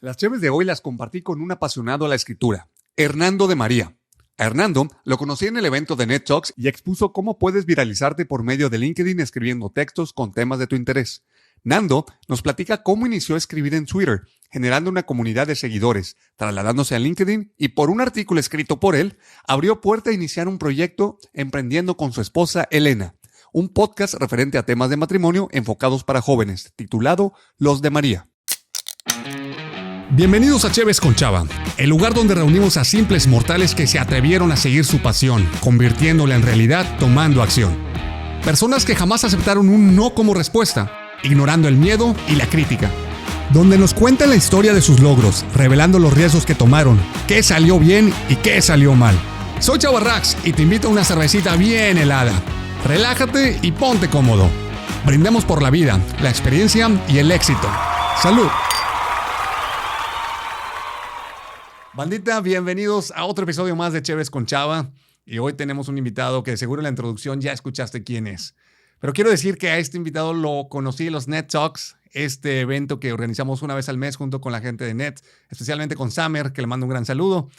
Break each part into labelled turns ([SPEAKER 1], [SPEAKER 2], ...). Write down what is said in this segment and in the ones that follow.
[SPEAKER 1] Las cheves de hoy las compartí con un apasionado a la escritura, Hernando de María. A Hernando lo conocí en el evento de NetTalks y expuso cómo puedes viralizarte por medio de LinkedIn escribiendo textos con temas de tu interés. Nando nos platica cómo inició a escribir en Twitter, generando una comunidad de seguidores, trasladándose a LinkedIn y por un artículo escrito por él, abrió puerta a iniciar un proyecto emprendiendo con su esposa Elena, un podcast referente a temas de matrimonio enfocados para jóvenes, titulado Los de María. Bienvenidos a Cheves con Chava, el lugar donde reunimos a simples mortales que se atrevieron a seguir su pasión, convirtiéndola en realidad tomando acción. Personas que jamás aceptaron un no como respuesta, ignorando el miedo y la crítica. Donde nos cuentan la historia de sus logros, revelando los riesgos que tomaron, qué salió bien y qué salió mal. Soy Chava Rax y te invito a una cervecita bien helada. Relájate y ponte cómodo. Brindemos por la vida, la experiencia y el éxito. ¡Salud! Bandita, bienvenidos a otro episodio más de Cheves con Chava. Y hoy tenemos un invitado que seguro en la introducción ya escuchaste quién es. Pero quiero decir que a este invitado lo conocí en los NetTalks, este evento que organizamos una vez al mes junto con la gente de Net, especialmente con Samer, que le mando un gran saludo.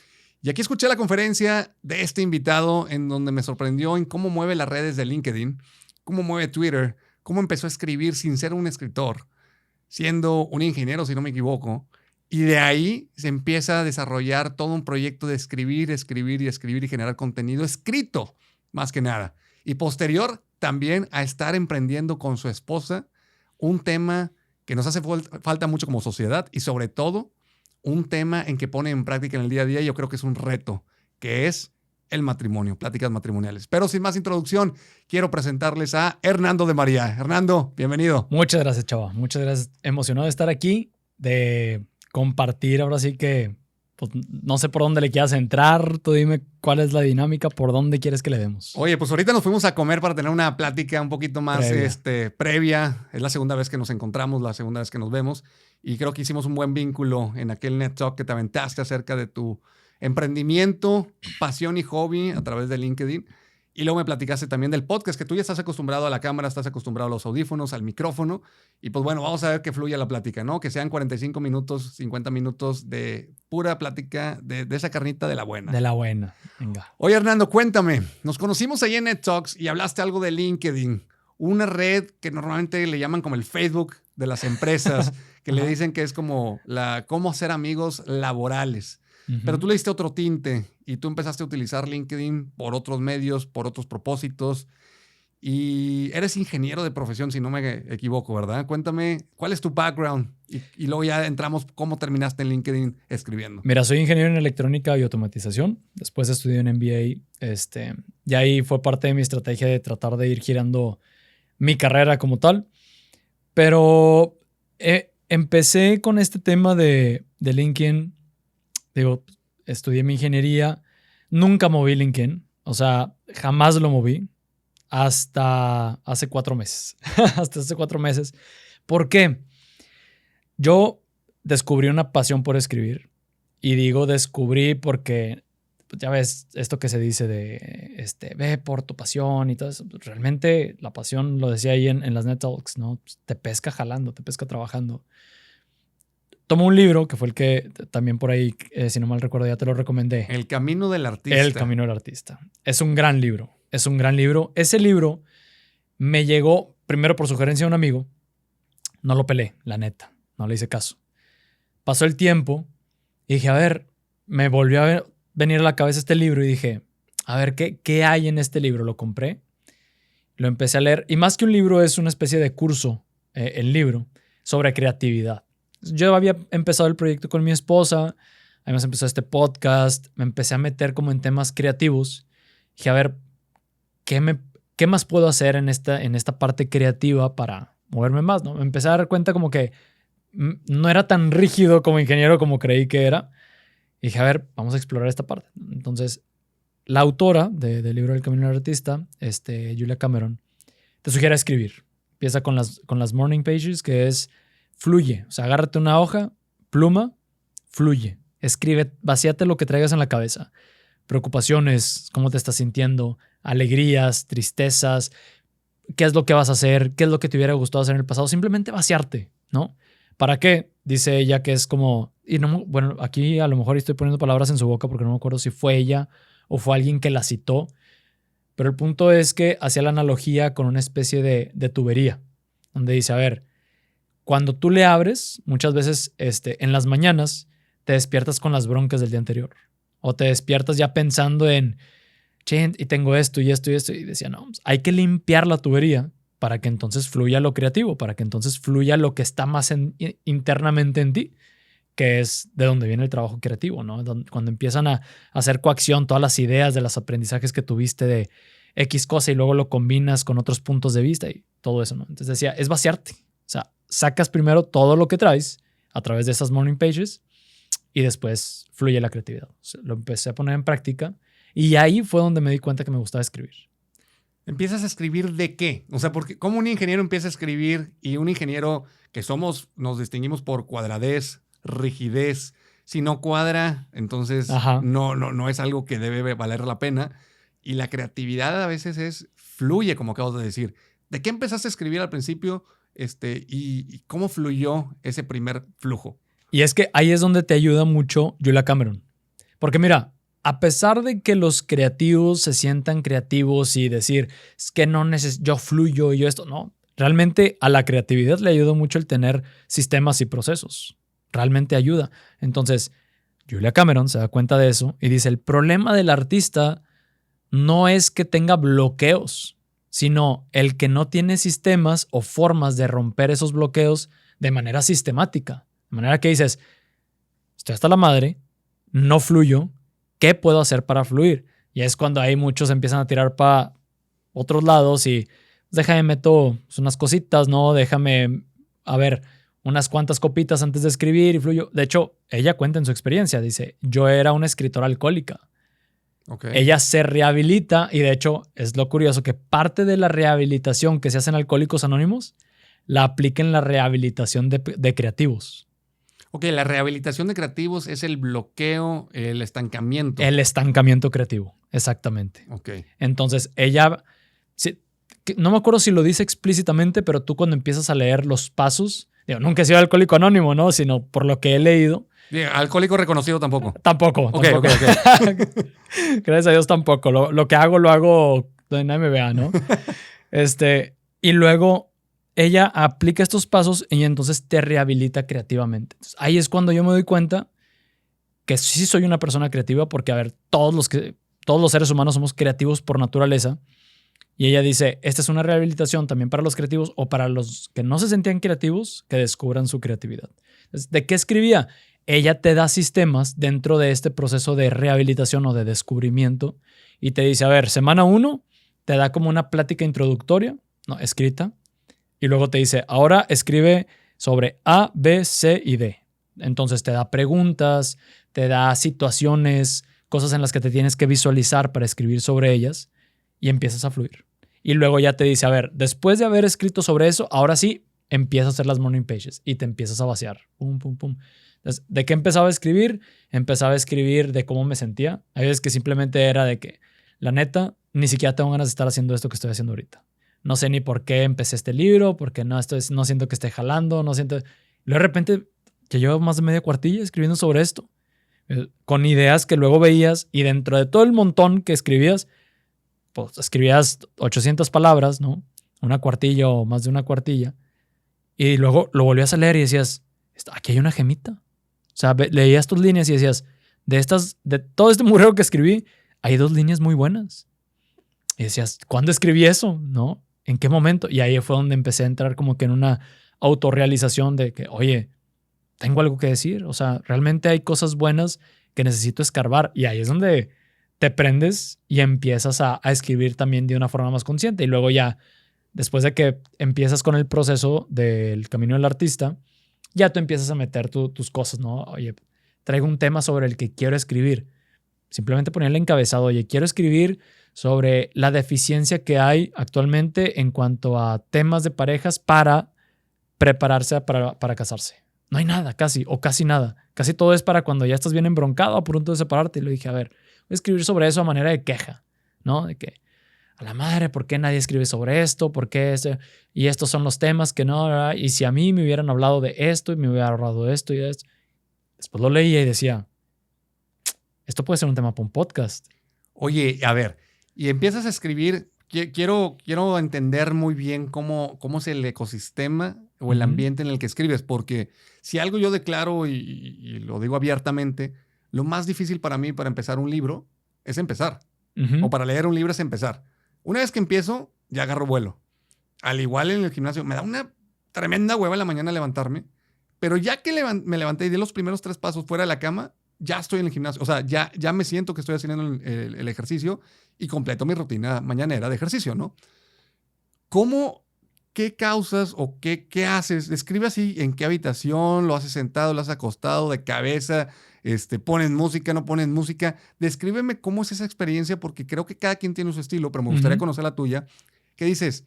[SPEAKER 1] Y aquí escuché la conferencia de este invitado en donde me sorprendió en cómo mueve las redes de LinkedIn, cómo mueve Twitter, cómo empezó a escribir sin ser un escritor, siendo un ingeniero, si no me equivoco. Y de ahí se empieza a desarrollar todo un proyecto de escribir y generar contenido escrito, más que nada. Y posterior también a estar emprendiendo con su esposa un tema que nos hace falta mucho como sociedad y sobre todo un tema en que pone en práctica en el día a día. Yo creo que es un reto, que es el matrimonio, pláticas matrimoniales. Pero sin más introducción, quiero presentarles a Hernando de María. Hernando, bienvenido.
[SPEAKER 2] Muchas gracias, Chava. Muchas gracias. Emocionado de estar aquí, de compartir. Ahora sí que pues, no sé por dónde le quieras entrar. Tú dime cuál es la dinámica, por dónde quieres que le demos.
[SPEAKER 1] Oye, pues ahorita nos fuimos a comer para tener una plática un poquito más previa. Es la segunda vez que nos encontramos, la segunda vez que nos vemos. Y creo que hicimos un buen vínculo en aquel Net Talk que te aventaste acerca de tu emprendimiento, pasión y hobby a través de LinkedIn. Y luego me platicaste también del podcast, que tú ya estás acostumbrado a la cámara, estás acostumbrado a los audífonos, al micrófono. Y pues bueno, vamos a ver que fluya la plática, ¿no? Que sean 45 minutos, 50 minutos de pura plática de esa carnita de la buena.
[SPEAKER 2] De la buena, venga.
[SPEAKER 1] Oye, Hernando, cuéntame. Nos conocimos ahí en NetTalks y hablaste algo de LinkedIn, una red que normalmente le llaman como el Facebook de las empresas, que le dicen que es como cómo hacer amigos laborales. Pero tú le diste otro tinte y tú empezaste a utilizar LinkedIn por otros medios, por otros propósitos. Y eres ingeniero de profesión, si no me equivoco, ¿verdad? Cuéntame, ¿cuál es tu background? Y luego ya entramos, ¿cómo terminaste en LinkedIn escribiendo?
[SPEAKER 2] Mira, soy ingeniero en electrónica y automatización. Después estudié en MBA. Y ahí fue parte de mi estrategia de tratar de ir girando mi carrera como tal. Pero empecé con este tema de LinkedIn. Digo, estudié mi ingeniería, nunca moví LinkedIn, o sea, jamás lo moví hasta hace 4 meses. Hasta hace 4 meses. ¿Por qué? Yo descubrí una pasión por escribir y digo descubrí porque, ya ves, esto que se dice de ve por tu pasión y todo eso. Realmente la pasión, lo decía ahí en las NetTalks, ¿no? Te pesca jalando, te pesca trabajando. Tomo un libro, que fue el que también por ahí, si no mal recuerdo, ya te lo recomendé.
[SPEAKER 1] El Camino del Artista.
[SPEAKER 2] El Camino del Artista. Es un gran libro. Es un gran libro. Ese libro me llegó primero por sugerencia de un amigo. No lo pelé, la neta. No le hice caso. Pasó el tiempo y dije, a ver, me volvió a venir a la cabeza este libro y dije, a ver, ¿qué hay en este libro? Lo compré, lo empecé a leer. Y más que un libro, es una especie de curso, el libro, sobre creatividad. Yo había empezado el proyecto con mi esposa, además empezó este podcast, me empecé a meter como en temas creativos. Dije, a ver, ¿qué más puedo hacer en esta parte creativa para moverme más, ¿no? Me empecé a dar cuenta como que no era tan rígido como ingeniero como creí que era. Y dije, a ver, vamos a explorar esta parte. Entonces, la autora del libro El Camino del Artista, Julia Cameron, te sugiere escribir. Empieza con las morning pages, que es fluye. O sea, agárrate una hoja, pluma, fluye. Escribe, vacíate lo que traigas en la cabeza. Preocupaciones, cómo te estás sintiendo, alegrías, tristezas, qué es lo que vas a hacer, qué es lo que te hubiera gustado hacer en el pasado. Simplemente vaciarte, ¿no? ¿Para qué? Dice ella que es como y no, bueno, aquí a lo mejor estoy poniendo palabras en su boca porque no me acuerdo si fue ella o fue alguien que la citó, pero el punto es que hacía la analogía con una especie de tubería, donde dice, a ver, cuando tú le abres, muchas veces en las mañanas te despiertas con las broncas del día anterior o te despiertas ya pensando en, che, y tengo esto y esto y esto, y decía, no, pues hay que limpiar la tubería para que entonces fluya lo creativo, para que entonces fluya lo que está más internamente en ti, que es de donde viene el trabajo creativo, ¿no? Cuando empiezan a hacer coacción todas las ideas de los aprendizajes que tuviste de X cosa y luego lo combinas con otros puntos de vista y todo eso, ¿no? Entonces decía, es vaciarte. O sea, sacas primero todo lo que traes a través de esas morning pages y después fluye la creatividad. O sea, lo empecé a poner en práctica y ahí fue donde me di cuenta que me gustaba escribir.
[SPEAKER 1] ¿Empiezas a escribir de qué? O sea, porque ¿cómo un ingeniero empieza a escribir y un ingeniero que somos, nos distinguimos por cuadradez, rigidez? Si no cuadra, entonces no es algo que debe valer la pena. Y la creatividad a veces fluye, como acabas de decir. ¿De qué empezaste a escribir al principio y cómo fluyó ese primer flujo?
[SPEAKER 2] Y es que ahí es donde te ayuda mucho Julia Cameron. Porque mira, a pesar de que los creativos se sientan creativos y decir, es que no yo fluyo y yo esto, no. Realmente a la creatividad le ayuda mucho el tener sistemas y procesos. Realmente ayuda. Entonces, Julia Cameron se da cuenta de eso y dice, el problema del artista no es que tenga bloqueos, sino el que no tiene sistemas o formas de romper esos bloqueos de manera sistemática. De manera que dices, estoy hasta la madre, no fluyo, ¿qué puedo hacer para fluir? Y es cuando ahí muchos empiezan a tirar para otros lados y déjame meto unas cositas, ¿no? Déjame, a ver, unas cuantas copitas antes de escribir y fluyo. De hecho, ella cuenta en su experiencia, dice, yo era una escritora alcohólica. Okay. Ella se rehabilita y de hecho es lo curioso que parte de la rehabilitación que se hace en Alcohólicos Anónimos la aplica en la rehabilitación de creativos.
[SPEAKER 1] Ok, la rehabilitación de creativos es el bloqueo, el estancamiento.
[SPEAKER 2] El estancamiento creativo, exactamente.
[SPEAKER 1] Ok.
[SPEAKER 2] Entonces ella, no me acuerdo si lo dice explícitamente, pero tú cuando empiezas a leer los pasos, digo, nunca he sido alcohólico anónimo, ¿no? Sino por lo que he leído.
[SPEAKER 1] Alcohólico reconocido tampoco.
[SPEAKER 2] Tampoco.
[SPEAKER 1] Okay.
[SPEAKER 2] Gracias a Dios tampoco. Lo que hago donde nadie me vea, ¿no? Y luego ella aplica estos pasos y entonces te rehabilita creativamente. Entonces, ahí es cuando yo me doy cuenta que sí soy una persona creativa porque, a ver, todos los seres humanos somos creativos por naturaleza. Y ella dice, esta es una rehabilitación también para los creativos o para los que no se sentían creativos que descubran su creatividad. Entonces, ¿de qué escribía? Ella te da sistemas dentro de este proceso de rehabilitación o de descubrimiento y te dice, a ver, semana 1 te da como una plática introductoria, no, escrita, y luego te dice, ahora escribe sobre A, B, C y D. Entonces te da preguntas, te da situaciones, cosas en las que te tienes que visualizar para escribir sobre ellas y empiezas a fluir. Y luego ya te dice, a ver, después de haber escrito sobre eso, ahora sí, empiezas a hacer las morning pages y te empiezas a vaciar. Pum, pum, pum. Entonces, ¿de qué empezaba a escribir? Empezaba a escribir de cómo me sentía. Hay veces que simplemente era de que, la neta, ni siquiera tengo ganas de estar haciendo esto que estoy haciendo ahorita. No sé ni por qué empecé este libro, porque no siento que esté jalando, no siento... Luego de repente, ya llevo más de media cuartilla escribiendo sobre esto, con ideas que luego veías y dentro de todo el montón que escribías, pues escribías 800 palabras, ¿no? Una cuartilla o más de una cuartilla. Y luego lo volvías a leer y decías, aquí hay una gemita. O sea, leías tus líneas y decías, de todo este murero que escribí, hay 2 líneas muy buenas. Y decías, ¿cuándo escribí eso? ¿No? ¿En qué momento? Y ahí fue donde empecé a entrar como que en una autorrealización de que, oye, tengo algo que decir. O sea, realmente hay cosas buenas que necesito escarbar. Y ahí es donde te prendes y empiezas a escribir también de una forma más consciente. Y luego ya, después de que empiezas con el proceso del camino del artista, ya tú empiezas a meter tus cosas, ¿no? Oye, traigo un tema sobre el que quiero escribir. Simplemente ponerle encabezado, oye, quiero escribir sobre la deficiencia que hay actualmente en cuanto a temas de parejas para prepararse para casarse. No hay nada, casi, o casi nada. Casi todo es para cuando ya estás bien embroncado a punto de separarte. Y le dije, a ver, voy a escribir sobre eso a manera de queja, ¿no? De que, a la madre, ¿por qué nadie escribe sobre esto? ¿Por qué y estos son los temas que no? ¿verdad? Y si a mí me hubieran hablado de esto y me hubieran hablado de esto y de esto. Después lo leía y decía, esto puede ser un tema para un podcast.
[SPEAKER 1] Oye, a ver, y empiezas a escribir, quiero entender muy bien cómo es el ecosistema o el ambiente en el que escribes, porque si algo yo declaro y lo digo abiertamente, lo más difícil para mí para empezar un libro es empezar. O para leer un libro es empezar. Una vez que empiezo, ya agarro vuelo. Al igual en el gimnasio, me da una tremenda hueva en la mañana levantarme, pero ya que me levanté y di los primeros 3 pasos fuera de la cama, ya estoy en el gimnasio. O sea, ya me siento que estoy haciendo el ejercicio y completo mi rutina mañanera de ejercicio, ¿no? ¿Qué causas o qué haces? Describe así en qué habitación, lo haces sentado, lo haces acostado, de cabeza, pones música, no pones música. Descríbeme cómo es esa experiencia, porque creo que cada quien tiene su estilo, pero me gustaría conocer la tuya. ¿Qué dices?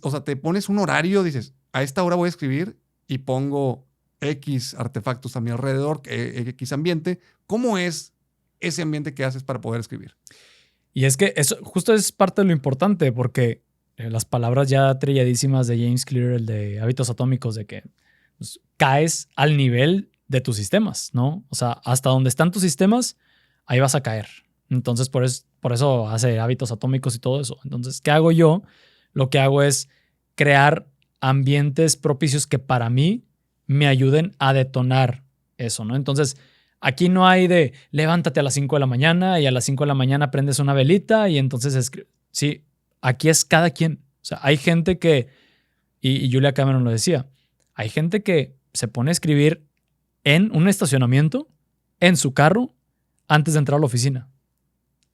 [SPEAKER 1] O sea, te pones un horario, dices, a esta hora voy a escribir y pongo X artefactos a mi alrededor, X ambiente. ¿Cómo es ese ambiente que haces para poder escribir?
[SPEAKER 2] Y es que eso justo es parte de lo importante, porque las palabras ya trilladísimas de James Clear, el de Hábitos Atómicos, de que pues, caes al nivel de tus sistemas, ¿no? O sea, hasta donde están tus sistemas, ahí vas a caer. Entonces, por eso hace Hábitos Atómicos y todo eso. Entonces, ¿qué hago yo? Lo que hago es crear ambientes propicios que para mí me ayuden a detonar eso, ¿no? Entonces, aquí no hay de levántate a las 5 de la mañana y a las 5 de la mañana prendes una velita y entonces sí, aquí es cada quien. O sea, hay gente que, y Julia Cameron lo decía, hay gente que se pone a escribir en un estacionamiento, en su carro, antes de entrar a la oficina.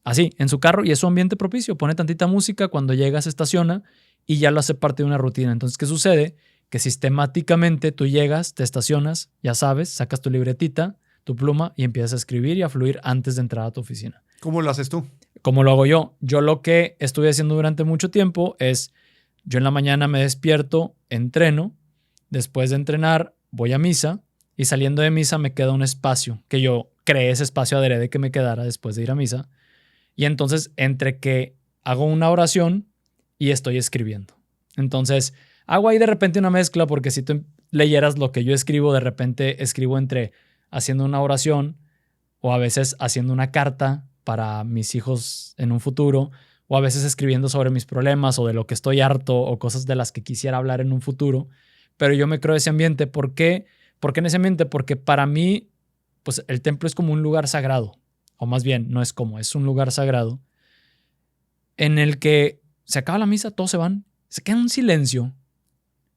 [SPEAKER 2] Así, en su carro, y es su ambiente propicio. Pone tantita música, cuando llega se estaciona y ya lo hace parte de una rutina. Entonces, ¿qué sucede? Que sistemáticamente tú llegas, te estacionas, ya sabes, sacas tu libretita, tu pluma y empiezas a escribir y a fluir antes de entrar a tu oficina.
[SPEAKER 1] ¿Cómo lo haces tú?
[SPEAKER 2] ¿Cómo lo hago yo? Yo lo que estuve haciendo durante mucho tiempo es, yo en la mañana me despierto, entreno, después de entrenar voy a misa y saliendo de misa me queda un espacio, que yo creé ese espacio adrede que me quedara después de ir a misa. Y entonces, entre que hago una oración y estoy escribiendo. Entonces, hago ahí de repente una mezcla, porque si tú leyeras lo que yo escribo, de repente escribo entre haciendo una oración o a veces haciendo una carta para mis hijos en un futuro, o a veces escribiendo sobre mis problemas o de lo que estoy harto o cosas de las que quisiera hablar en un futuro. Pero yo me creo ese ambiente. ¿Por qué? ¿Por qué en ese ambiente? Porque para mí, pues el templo es como un lugar sagrado. O más bien, no es como, es un lugar sagrado en el que se acaba la misa, todos se van, se queda un silencio,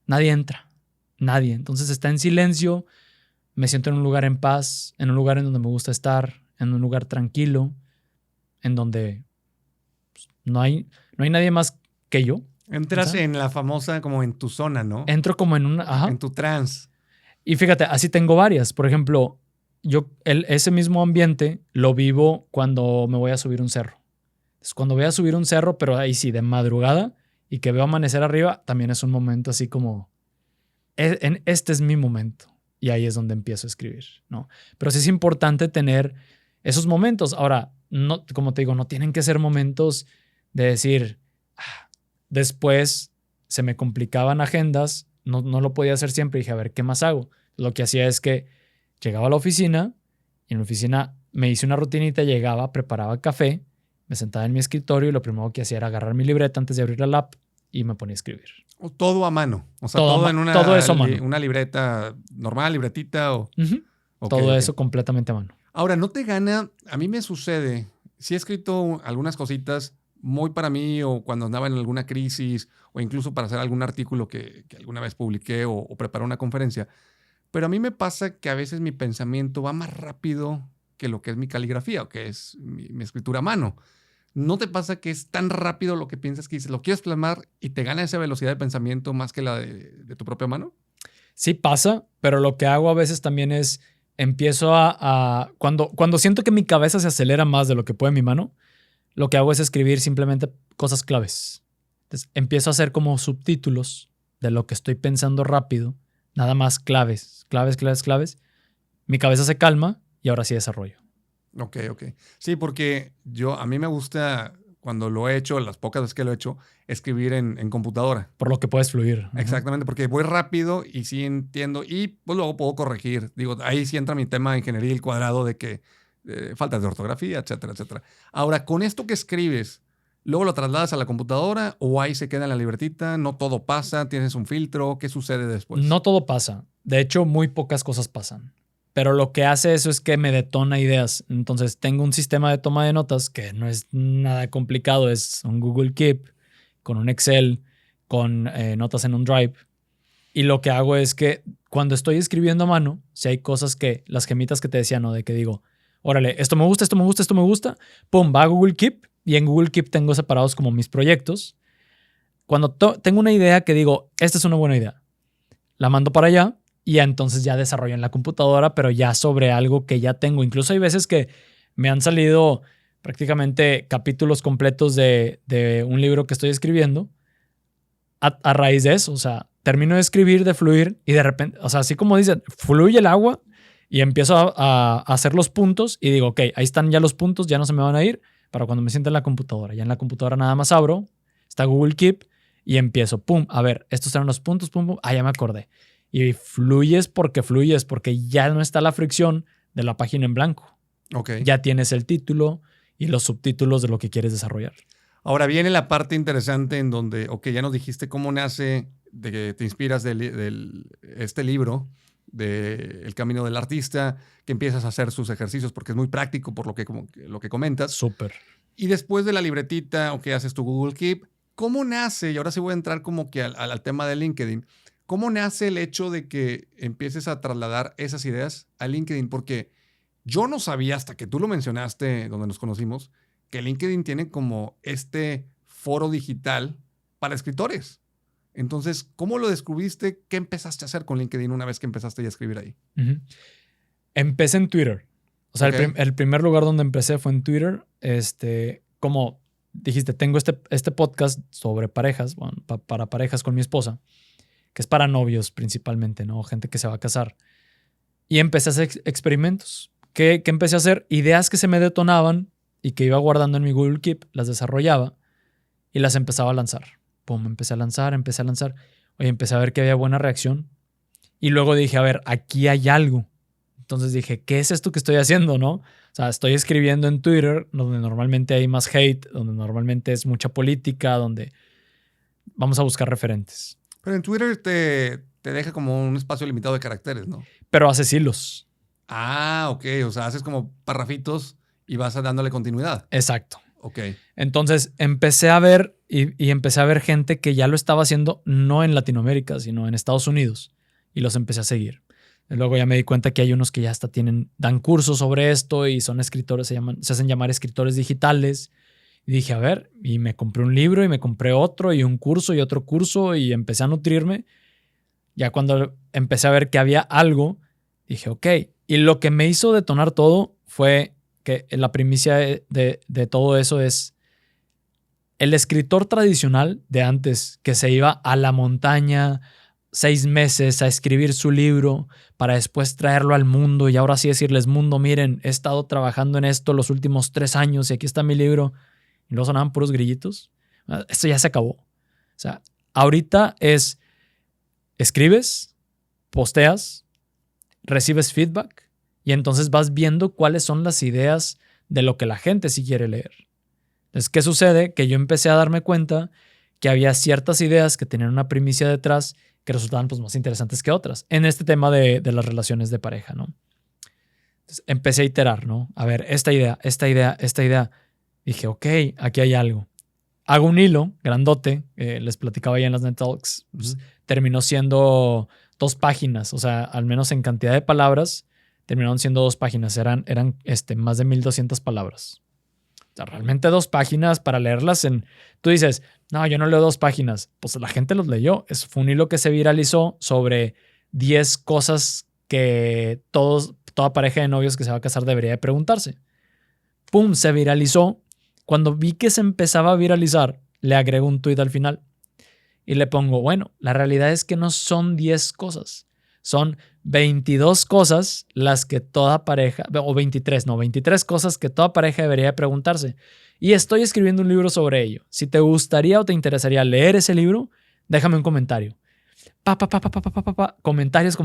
[SPEAKER 2] nadie entra, nadie. Entonces está en silencio, me siento en un lugar en paz, en un lugar en donde me gusta estar, en un lugar tranquilo, en donde pues, no hay nadie más que yo.
[SPEAKER 1] Entras en la famosa, como en tu zona, ¿no?
[SPEAKER 2] Entro como en una... Ajá.
[SPEAKER 1] En tu trance.
[SPEAKER 2] Y fíjate, así tengo varias. Por ejemplo, yo ese mismo ambiente lo vivo cuando me voy a subir un cerro. Entonces, cuando voy a subir un cerro, pero ahí sí, de madrugada, y que veo amanecer arriba, también es un momento así como, este es mi momento. Y ahí es donde empiezo a escribir, ¿no? Pero sí es importante tener esos momentos. Ahora, no, como te digo, no tienen que ser momentos de decir, después se me complicaban agendas, no lo podía hacer siempre. Y dije, a ver, ¿qué más hago? Lo que hacía es que llegaba a la oficina y en la oficina me hice una rutinita, llegaba, preparaba café, me sentaba en mi escritorio y lo primero que hacía era agarrar mi libreta antes de abrir la lap y me ponía a escribir.
[SPEAKER 1] Todo a mano. O sea, todo en
[SPEAKER 2] todo eso a mano.
[SPEAKER 1] Una libreta normal, libretita o...
[SPEAKER 2] Okay, todo eso completamente a mano.
[SPEAKER 1] Ahora, ¿no te gana? A mí me sucede. Sí he escrito algunas cositas muy para mí, o cuando andaba en alguna crisis, o incluso para hacer algún artículo que alguna vez publiqué o preparé una conferencia. Pero a mí me pasa que a veces mi pensamiento va más rápido que lo que es mi caligrafía o que es mi escritura a mano. ¿No te pasa que es tan rápido lo que piensas que dices, lo quieres plasmar y te gana esa velocidad de pensamiento más que la de tu propia mano?
[SPEAKER 2] Sí pasa, pero lo que hago a veces también es empiezo cuando siento que mi cabeza se acelera más de lo que puede mi mano, lo que hago es escribir simplemente cosas claves. Entonces empiezo a hacer como subtítulos de lo que estoy pensando rápido, nada más claves. Mi cabeza se calma y ahora sí desarrollo.
[SPEAKER 1] Ok. Sí, porque a mí me gusta cuando lo he hecho, las pocas veces que lo he hecho, escribir en computadora.
[SPEAKER 2] Por lo que puedes fluir.
[SPEAKER 1] Exactamente, porque voy rápido y sí entiendo y pues luego puedo corregir. Digo, ahí sí entra mi tema de ingeniería el cuadrado de que faltas de ortografía, etcétera, etcétera. Ahora, con esto que escribes, ¿luego lo trasladas a la computadora o ahí se queda en la libretita? ¿No todo pasa? ¿Tienes un filtro? ¿Qué sucede después?
[SPEAKER 2] No todo pasa. De hecho, muy pocas cosas pasan. Pero lo que hace eso es que me detona ideas. Entonces, tengo un sistema de toma de notas que no es nada complicado. Es un Google Keep con un Excel, con notas en un Drive. Y lo que hago es que cuando estoy escribiendo a mano, si hay cosas que, las gemitas que te decía, ¿no? De que digo, órale, esto me gusta, esto me gusta, esto me gusta. Pum, va a Google Keep. Y en Google Keep tengo separados como mis proyectos. Cuando tengo una idea que digo, esta es una buena idea, la mando para allá. Y entonces ya desarrollo en la computadora, pero ya sobre algo que ya tengo. Incluso hay veces que me han salido prácticamente capítulos completos de un libro que estoy escribiendo a raíz de eso. O sea, termino de escribir, de fluir y de repente, o sea, así como dicen, fluye el agua y empiezo a hacer los puntos y digo, ok, ahí están ya los puntos, ya no se me van a ir para cuando me sienta en la computadora. Ya en la computadora nada más abro, está Google Keep y empiezo, pum, a ver, estos eran los puntos, pum, pum, ya me acordé. Y fluyes porque ya no está la fricción de la página en blanco.
[SPEAKER 1] Okay.
[SPEAKER 2] Ya tienes el título y los subtítulos de lo que quieres desarrollar.
[SPEAKER 1] Ahora viene la parte interesante en donde, ok, ya nos dijiste cómo nace, de que te inspiras de este libro, de El Camino del Artista, que empiezas a hacer sus ejercicios porque es muy práctico por lo que comentas.
[SPEAKER 2] Súper.
[SPEAKER 1] Y después de la libretita, ok, haces tu Google Keep. ¿Cómo nace? Y ahora sí voy a entrar como que al tema de LinkedIn. ¿Cómo nace el hecho de que empieces a trasladar esas ideas a LinkedIn? Porque yo no sabía hasta que tú lo mencionaste donde nos conocimos, que LinkedIn tiene como este foro digital para escritores. Entonces, ¿cómo lo descubriste? ¿Qué empezaste a hacer con LinkedIn una vez que empezaste ya a escribir ahí?
[SPEAKER 2] Empecé en Twitter. O sea,
[SPEAKER 1] Okay.
[SPEAKER 2] el primer lugar donde empecé fue en Twitter. Como dijiste, tengo este podcast sobre parejas, bueno, para parejas con mi esposa, que es para novios principalmente, ¿no? Gente que se va a casar. Y empecé a hacer experimentos. ¿Qué empecé a hacer? Ideas que se me detonaban y que iba guardando en mi Google Keep, las desarrollaba y las empezaba a lanzar. Pum, empecé a lanzar. Oye, empecé a ver que había buena reacción. Y luego dije, a ver, aquí hay algo. Entonces dije, ¿qué es esto que estoy haciendo, no? O sea, estoy escribiendo en Twitter, donde normalmente hay más hate, donde normalmente es mucha política, donde vamos a buscar referentes.
[SPEAKER 1] Pero en Twitter te deja como un espacio limitado de caracteres, ¿no?
[SPEAKER 2] Pero haces hilos.
[SPEAKER 1] Ah, ok. O sea, haces como parrafitos y vas dándole continuidad.
[SPEAKER 2] Exacto.
[SPEAKER 1] Ok.
[SPEAKER 2] Entonces empecé a ver y empecé a ver gente que ya lo estaba haciendo no en Latinoamérica, sino en Estados Unidos. Y los empecé a seguir. Y luego ya me di cuenta que hay unos que ya hasta dan cursos sobre esto y son escritores, se hacen llamar escritores digitales. Y dije, a ver, y me compré un libro y me compré otro y un curso y otro curso y empecé a nutrirme. Ya cuando empecé a ver que había algo, dije, ok. Y lo que me hizo detonar todo fue que la primicia de todo eso es el escritor tradicional de antes que se iba a la montaña 6 meses a escribir su libro para después traerlo al mundo y ahora sí decirles, mundo, miren, he estado trabajando en esto los últimos 3 años y aquí está mi libro. Y luego sonaban puros grillitos. Esto ya se acabó. O sea, ahorita es escribes, posteas, recibes feedback y entonces vas viendo cuáles son las ideas de lo que la gente sí quiere leer. Entonces, ¿qué sucede? Que yo empecé a darme cuenta que había ciertas ideas que tenían una primicia detrás que resultaban pues, más interesantes que otras en este tema de las relaciones de pareja, ¿no? Entonces, empecé a iterar, ¿no? A ver, esta idea. Dije, ok, aquí hay algo. Hago un hilo grandote, les platicaba ya en las Net Talks, pues, terminó siendo 2 páginas, o sea, al menos en cantidad de palabras, terminaron siendo 2 páginas, eran más de 1200 palabras. O sea, realmente 2 páginas para leerlas Tú dices, no, yo no leo 2 páginas. Pues la gente los leyó. Fue un hilo que se viralizó sobre 10 cosas que toda pareja de novios que se va a casar debería de preguntarse. ¡Pum! Se viralizó. Cuando vi que se empezaba a viralizar, le agrego un tuit al final y le pongo, bueno, la realidad es que no son 10 cosas, Son 22 cosas las que toda pareja, o 23 cosas que toda pareja debería preguntarse. Y estoy escribiendo un libro sobre ello. Si te gustaría o te interesaría leer ese libro, déjame un comentario. Comentarios.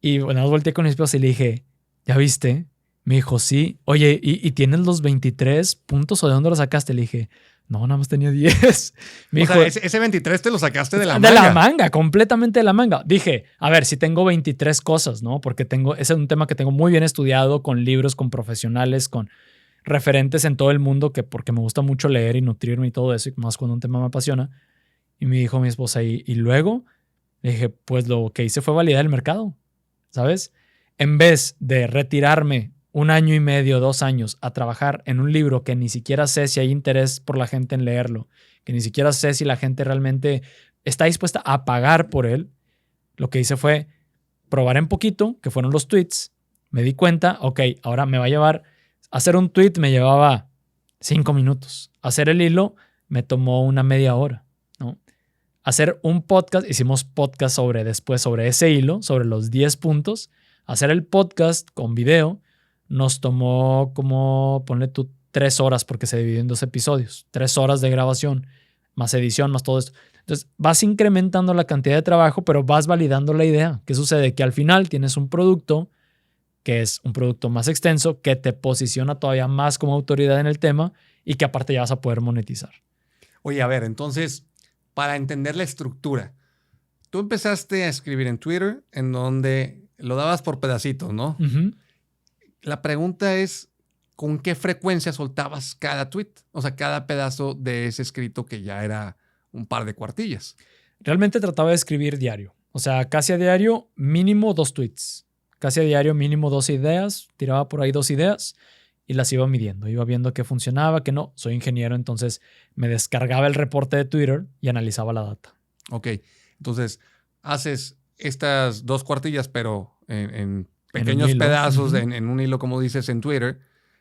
[SPEAKER 2] Y bueno, volteé con mi esposa y le dije, ¿ya viste? Me dijo, sí. Oye, ¿y tienes los 23 puntos o de dónde los sacaste? Le dije, no, nada más tenía 10. Me dijo,
[SPEAKER 1] ese 23 te lo sacaste de la manga.
[SPEAKER 2] De la manga, completamente de la manga. Dije, a ver, si tengo 23 cosas, ¿no? Porque ese es un tema que tengo muy bien estudiado con libros, con profesionales, con referentes en todo el mundo, porque me gusta mucho leer y nutrirme y todo eso, y más cuando un tema me apasiona. Y me dijo mi esposa, y luego le dije, pues lo que hice fue validar el mercado, ¿sabes? En vez de retirarme 1 año y medio, 2 años a trabajar en un libro que ni siquiera sé si hay interés por la gente en leerlo, que ni siquiera sé si la gente realmente está dispuesta a pagar por él, lo que hice fue probar en poquito, que fueron los tweets. Me di cuenta, ok, ahora me va a llevar, hacer un tweet me llevaba 5 minutos. Hacer el hilo me tomó una media hora, ¿no? Hacer un podcast, hicimos podcast sobre ese hilo, sobre los 10 puntos. Hacer el podcast con video nos tomó como, ponle tú, 3 horas porque se dividió en 2 episodios. 3 horas de grabación, más edición, más todo esto. Entonces vas incrementando la cantidad de trabajo, pero vas validando la idea. ¿Qué sucede? Que al final tienes un producto que es un producto más extenso, que te posiciona todavía más como autoridad en el tema y que aparte ya vas a poder monetizar.
[SPEAKER 1] Oye, a ver, entonces, para entender la estructura, tú empezaste a escribir en Twitter en donde lo dabas por pedacitos, ¿no?
[SPEAKER 2] Uh-huh.
[SPEAKER 1] La pregunta es, ¿con qué frecuencia soltabas cada tweet? O sea, cada pedazo de ese escrito que ya era un par de cuartillas.
[SPEAKER 2] Realmente trataba de escribir diario. O sea, casi a diario, mínimo 2 tweets. Casi a diario, mínimo 2 ideas. Tiraba por ahí 2 ideas y las iba midiendo. Iba viendo qué funcionaba, qué no. Soy ingeniero, entonces me descargaba el reporte de Twitter y analizaba la data.
[SPEAKER 1] Ok, entonces haces estas 2 cuartillas, pero en pequeños pedazos, uh-huh, en un hilo, como dices, en Twitter.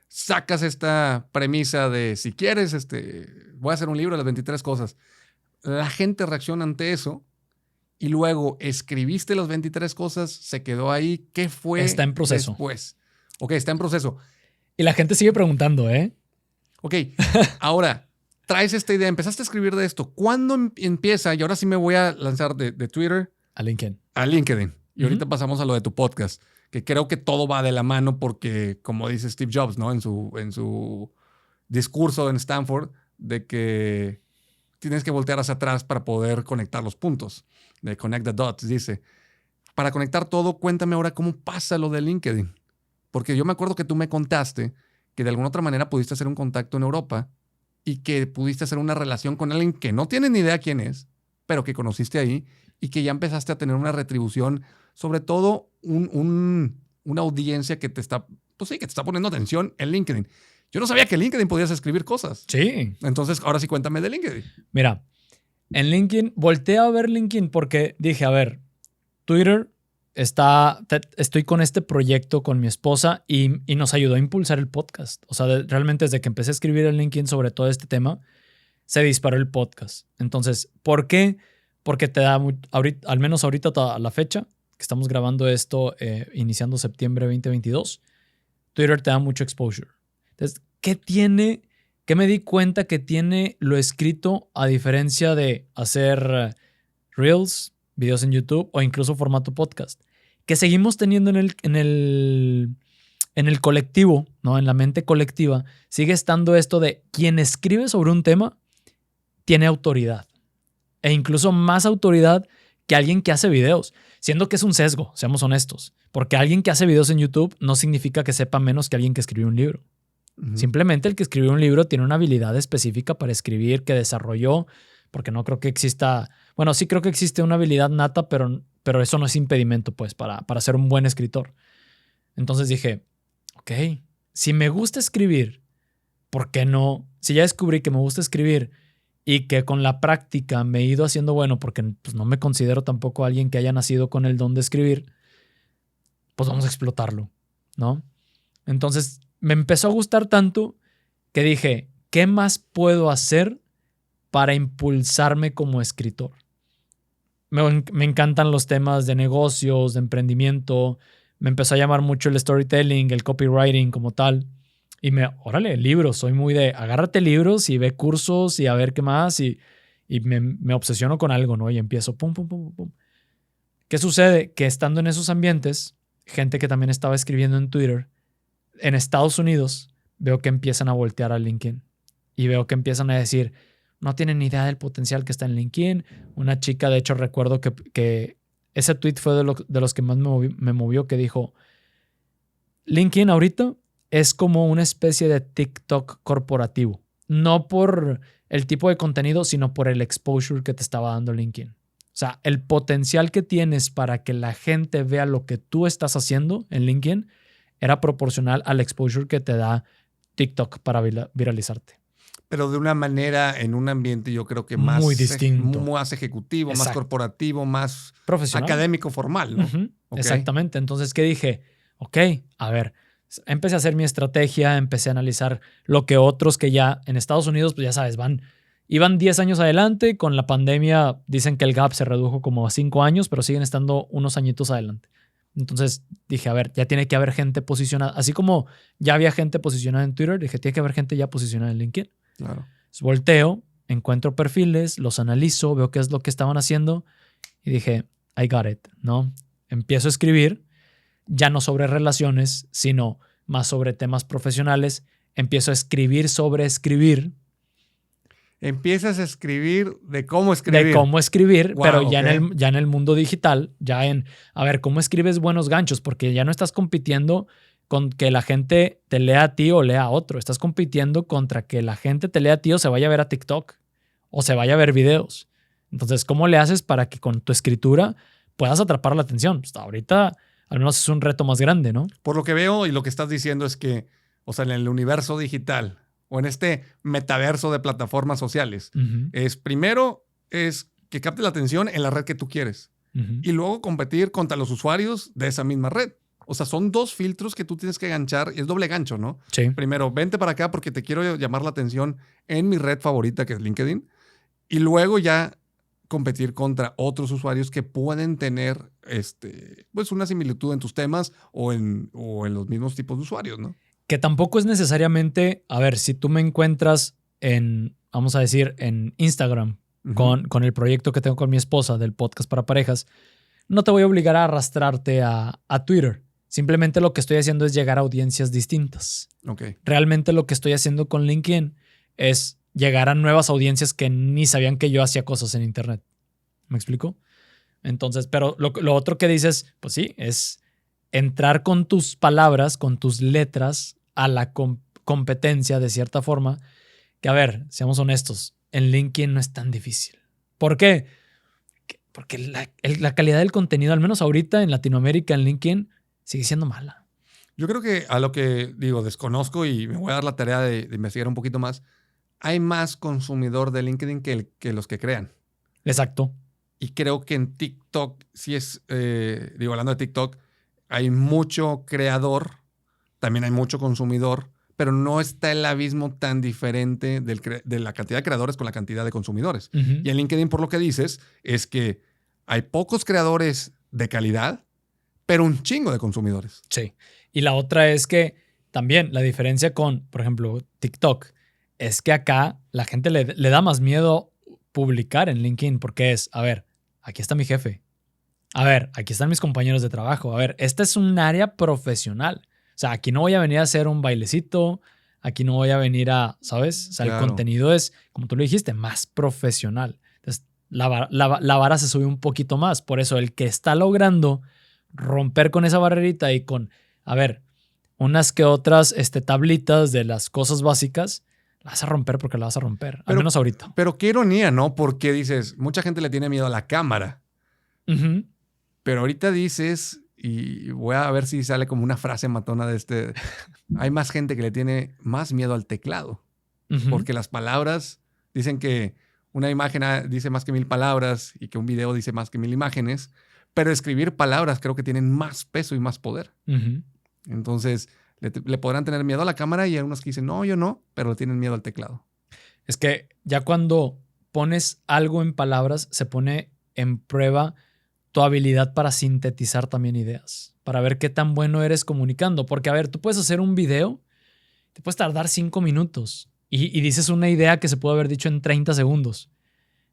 [SPEAKER 1] Sacas esta premisa de, si quieres, voy a hacer un libro de las 23 cosas. La gente reacciona ante eso y luego escribiste las 23 cosas, se quedó ahí. ¿Qué fue
[SPEAKER 2] Está en proceso.
[SPEAKER 1] Después? Ok, está en proceso.
[SPEAKER 2] Y la gente sigue preguntando, ¿eh?
[SPEAKER 1] Ok, ahora, traes esta idea, empezaste a escribir de esto. ¿Cuándo empieza? Y ahora sí me voy a lanzar de Twitter
[SPEAKER 2] a LinkedIn.
[SPEAKER 1] A LinkedIn. Y ahorita pasamos a lo de tu podcast, que creo que todo va de la mano porque, como dice Steve Jobs, ¿no? En su discurso en Stanford, de que tienes que voltear hacia atrás para poder conectar los puntos. De connect the dots, dice. Para conectar todo, cuéntame ahora cómo pasa lo de LinkedIn. Porque yo me acuerdo que tú me contaste que de alguna otra manera pudiste hacer un contacto en Europa y que pudiste hacer una relación con alguien que no tiene ni idea quién es, pero que conociste ahí y que ya empezaste a tener una retribución, sobre todo una audiencia que te está, pues sí, que te está poniendo atención en LinkedIn. Yo no sabía que en LinkedIn podías escribir cosas.
[SPEAKER 2] Sí.
[SPEAKER 1] Entonces, ahora sí cuéntame de LinkedIn.
[SPEAKER 2] Mira, en LinkedIn, volteé a ver LinkedIn porque dije, a ver, Twitter estoy con este proyecto con mi esposa y nos ayudó a impulsar el podcast. O sea, realmente desde que empecé a escribir en LinkedIn sobre todo este tema, se disparó el podcast. Entonces, ¿por qué? Porque te da, al menos ahorita a la fecha, que estamos grabando esto iniciando septiembre 2022, Twitter te da mucho exposure. Entonces, ¿qué me di cuenta que tiene lo escrito a diferencia de hacer Reels, videos en YouTube o incluso formato podcast? Que seguimos teniendo en el colectivo, ¿no? En la mente colectiva, sigue estando esto de quien escribe sobre un tema tiene autoridad. E incluso más autoridad que alguien que hace videos. Siendo que es un sesgo, seamos honestos. Porque alguien que hace videos en YouTube no significa que sepa menos que alguien que escribió un libro. Uh-huh. Simplemente el que escribió un libro tiene una habilidad específica para escribir que desarrolló, porque no creo que exista... Bueno, sí creo que existe una habilidad nata, pero eso no es impedimento, pues, para ser un buen escritor. Entonces dije, ok, si me gusta escribir, ¿por qué no? Si ya descubrí que me gusta escribir y que con la práctica me he ido haciendo bueno, porque pues, no me considero tampoco alguien que haya nacido con el don de escribir, pues vamos a explotarlo, ¿no? Entonces me empezó a gustar tanto que dije, ¿qué más puedo hacer para impulsarme como escritor? me encantan los temas de negocios, de emprendimiento. Me empezó a llamar mucho el storytelling, el copywriting como tal. Y órale, libros. Soy muy de agárrate libros y ve cursos y a ver qué más. Y me obsesiono con algo, ¿no? Y empiezo pum, pum, pum, pum. ¿Qué sucede? Que estando en esos ambientes, gente que también estaba escribiendo en Twitter, en Estados Unidos, veo que empiezan a voltear a LinkedIn. Y veo que empiezan a decir, no tienen ni idea del potencial que está en LinkedIn. Una chica, de hecho, recuerdo que ese tweet fue de los que más me movió, que dijo, LinkedIn ahorita es como una especie de TikTok corporativo. No por el tipo de contenido, sino por el exposure que te estaba dando LinkedIn. O sea, el potencial que tienes para que la gente vea lo que tú estás haciendo en LinkedIn era proporcional al exposure que te da TikTok para viralizarte.
[SPEAKER 1] Pero de una manera, en un ambiente yo creo que
[SPEAKER 2] muy distinto.
[SPEAKER 1] Más ejecutivo,
[SPEAKER 2] Exacto.
[SPEAKER 1] Más corporativo, más
[SPEAKER 2] profesional,
[SPEAKER 1] académico, formal, ¿no?
[SPEAKER 2] Uh-huh.
[SPEAKER 1] Okay.
[SPEAKER 2] Exactamente. Entonces, ¿qué dije? Ok, a ver, empecé a hacer mi estrategia, empecé a analizar lo que otros que ya en Estados Unidos, pues ya sabes, iban 10 años adelante. Con la pandemia dicen que el gap se redujo como a 5 años, pero siguen estando unos añitos adelante. Entonces dije, a ver, ya tiene que haber gente posicionada. Así como ya había gente posicionada en Twitter, dije, tiene que haber gente ya posicionada en LinkedIn.
[SPEAKER 1] Claro.
[SPEAKER 2] Entonces, volteo, encuentro perfiles, los analizo, veo qué es lo que estaban haciendo y dije, I got it, ¿no? Empiezo a escribir, ya no sobre relaciones, sino más sobre temas profesionales. Empiezo a escribir sobre escribir.
[SPEAKER 1] Empiezas a escribir de cómo escribir.
[SPEAKER 2] De cómo escribir, wow, pero ya,
[SPEAKER 1] okay.
[SPEAKER 2] ya en el mundo digital, a ver, ¿cómo escribes buenos ganchos? Porque ya no estás compitiendo con que la gente te lea a ti o lea a otro. Estás compitiendo contra que la gente te lea a ti o se vaya a ver a TikTok o se vaya a ver videos. Entonces, ¿cómo le haces para que con tu escritura puedas atrapar la atención? Hasta ahorita, al menos es un reto más grande, ¿no?
[SPEAKER 1] Por lo que veo y lo que estás diciendo es que, o sea, en el universo digital o en este metaverso de plataformas sociales, primero es que capte la atención en la red que tú quieres y luego competir contra los usuarios de esa misma red. O sea, son dos filtros que tú tienes que ganchar y es doble gancho, ¿no?
[SPEAKER 2] Sí.
[SPEAKER 1] Primero, vente para acá porque te quiero llamar la atención en mi red favorita, que es LinkedIn, y luego ya competir contra otros usuarios que pueden tener pues una similitud en tus temas o en los mismos tipos de usuarios, ¿no?
[SPEAKER 2] Que tampoco es necesariamente, a ver, si tú me encuentras vamos a decir, en Instagram con el proyecto que tengo con mi esposa del podcast para parejas, no te voy a obligar a arrastrarte a Twitter. Simplemente lo que estoy haciendo es llegar a audiencias distintas.
[SPEAKER 1] Okay.
[SPEAKER 2] Realmente lo que estoy haciendo con LinkedIn es llegar a nuevas audiencias que ni sabían que yo hacía cosas en Internet. ¿Me explico? Entonces, pero lo otro que dices, pues sí, es entrar con tus palabras, con tus letras a la competencia de cierta forma, que a ver, seamos honestos, en LinkedIn no es tan difícil. ¿Por qué? Porque la calidad del contenido, al menos ahorita en Latinoamérica, en LinkedIn, sigue siendo mala.
[SPEAKER 1] Yo creo que a lo que desconozco y me voy a dar la tarea de investigar un poquito más, hay más consumidor de LinkedIn que los que crean.
[SPEAKER 2] Exacto.
[SPEAKER 1] Y creo que en TikTok, sí es, hablando de TikTok, hay mucho creador, también hay mucho consumidor, pero no está el abismo tan diferente de la cantidad de creadores con la cantidad de consumidores. Y en LinkedIn, por lo que dices, es que hay pocos creadores de calidad, pero un chingo de consumidores.
[SPEAKER 2] Sí. Y la otra es que también la diferencia con, por ejemplo, TikTok, es que acá la gente le da más miedo publicar en LinkedIn porque es, a ver, aquí está mi jefe. A ver, aquí están mis compañeros de trabajo. A ver, esta es un área profesional. O sea, aquí no voy a venir a hacer un bailecito, aquí no voy a venir a, ¿sabes? O sea, claro. El contenido es, como tú lo dijiste, más profesional. Entonces, la vara se sube un poquito más. Por eso, el que está logrando romper con esa barrerita y con, a ver, unas que otras tablitas de las cosas básicas, la vas a romper porque la vas a romper, al menos ahorita.
[SPEAKER 1] Pero qué ironía, ¿no? Porque dices, mucha gente le tiene miedo a la cámara. Pero ahorita dices, y voy a ver si sale como una frase matona de hay más gente que le tiene más miedo al teclado. Porque las palabras dicen que una imagen dice más que 1000 palabras y que un video dice más que 1000 imágenes, pero escribir palabras creo que tienen más peso y más poder. Entonces, le podrán tener miedo a la cámara y hay unos que dicen, no, yo no, pero le tienen miedo al teclado.
[SPEAKER 2] Es que ya cuando pones algo en palabras, se pone en prueba tu habilidad para sintetizar también ideas, para ver qué tan bueno eres comunicando. Porque, a ver, tú puedes hacer un video, te puedes tardar 5 minutos y dices una idea que se puede haber dicho en 30 segundos.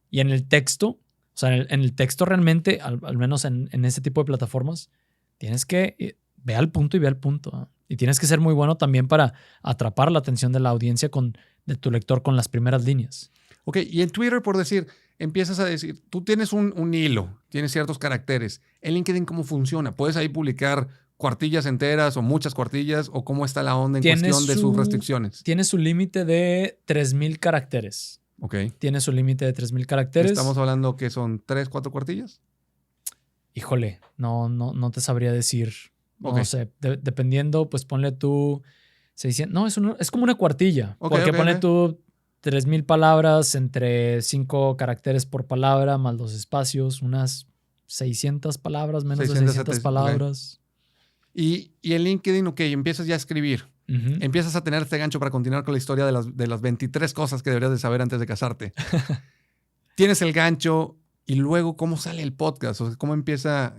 [SPEAKER 2] Y en el texto, o sea, en el texto realmente, al menos en este tipo de plataformas, tienes que ve al punto y ve al punto. ¿Eh? Y tienes que ser muy bueno también para atrapar la atención de la audiencia de tu lector con las primeras líneas.
[SPEAKER 1] Ok, y en Twitter, por decir, empiezas a decir, tú tienes un hilo, tienes ciertos caracteres. ¿En LinkedIn cómo funciona? ¿Puedes ahí publicar cuartillas enteras o muchas cuartillas? ¿O cómo está la onda en cuestión de sus restricciones?
[SPEAKER 2] Tiene su límite de 3,000 caracteres.
[SPEAKER 1] Ok.
[SPEAKER 2] Tiene su límite de 3,000 caracteres.
[SPEAKER 1] ¿Estamos hablando que son 3, 4 cuartillas?
[SPEAKER 2] Híjole, no te sabría decir.
[SPEAKER 1] Okay.
[SPEAKER 2] No sé, dependiendo, pues ponle tú 600. No, es como una cuartilla. Okay, porque ponle tú 3,000 palabras entre 5 caracteres por palabra, más los espacios, unas 600 palabras, menos de 600 palabras.
[SPEAKER 1] Okay. Y en LinkedIn, ok, empiezas ya a escribir. Uh-huh. Empiezas a tener este gancho para continuar con la historia de las 23 cosas que deberías de saber antes de casarte. Tienes el gancho y luego, ¿cómo sale el podcast? O sea, ¿cómo empieza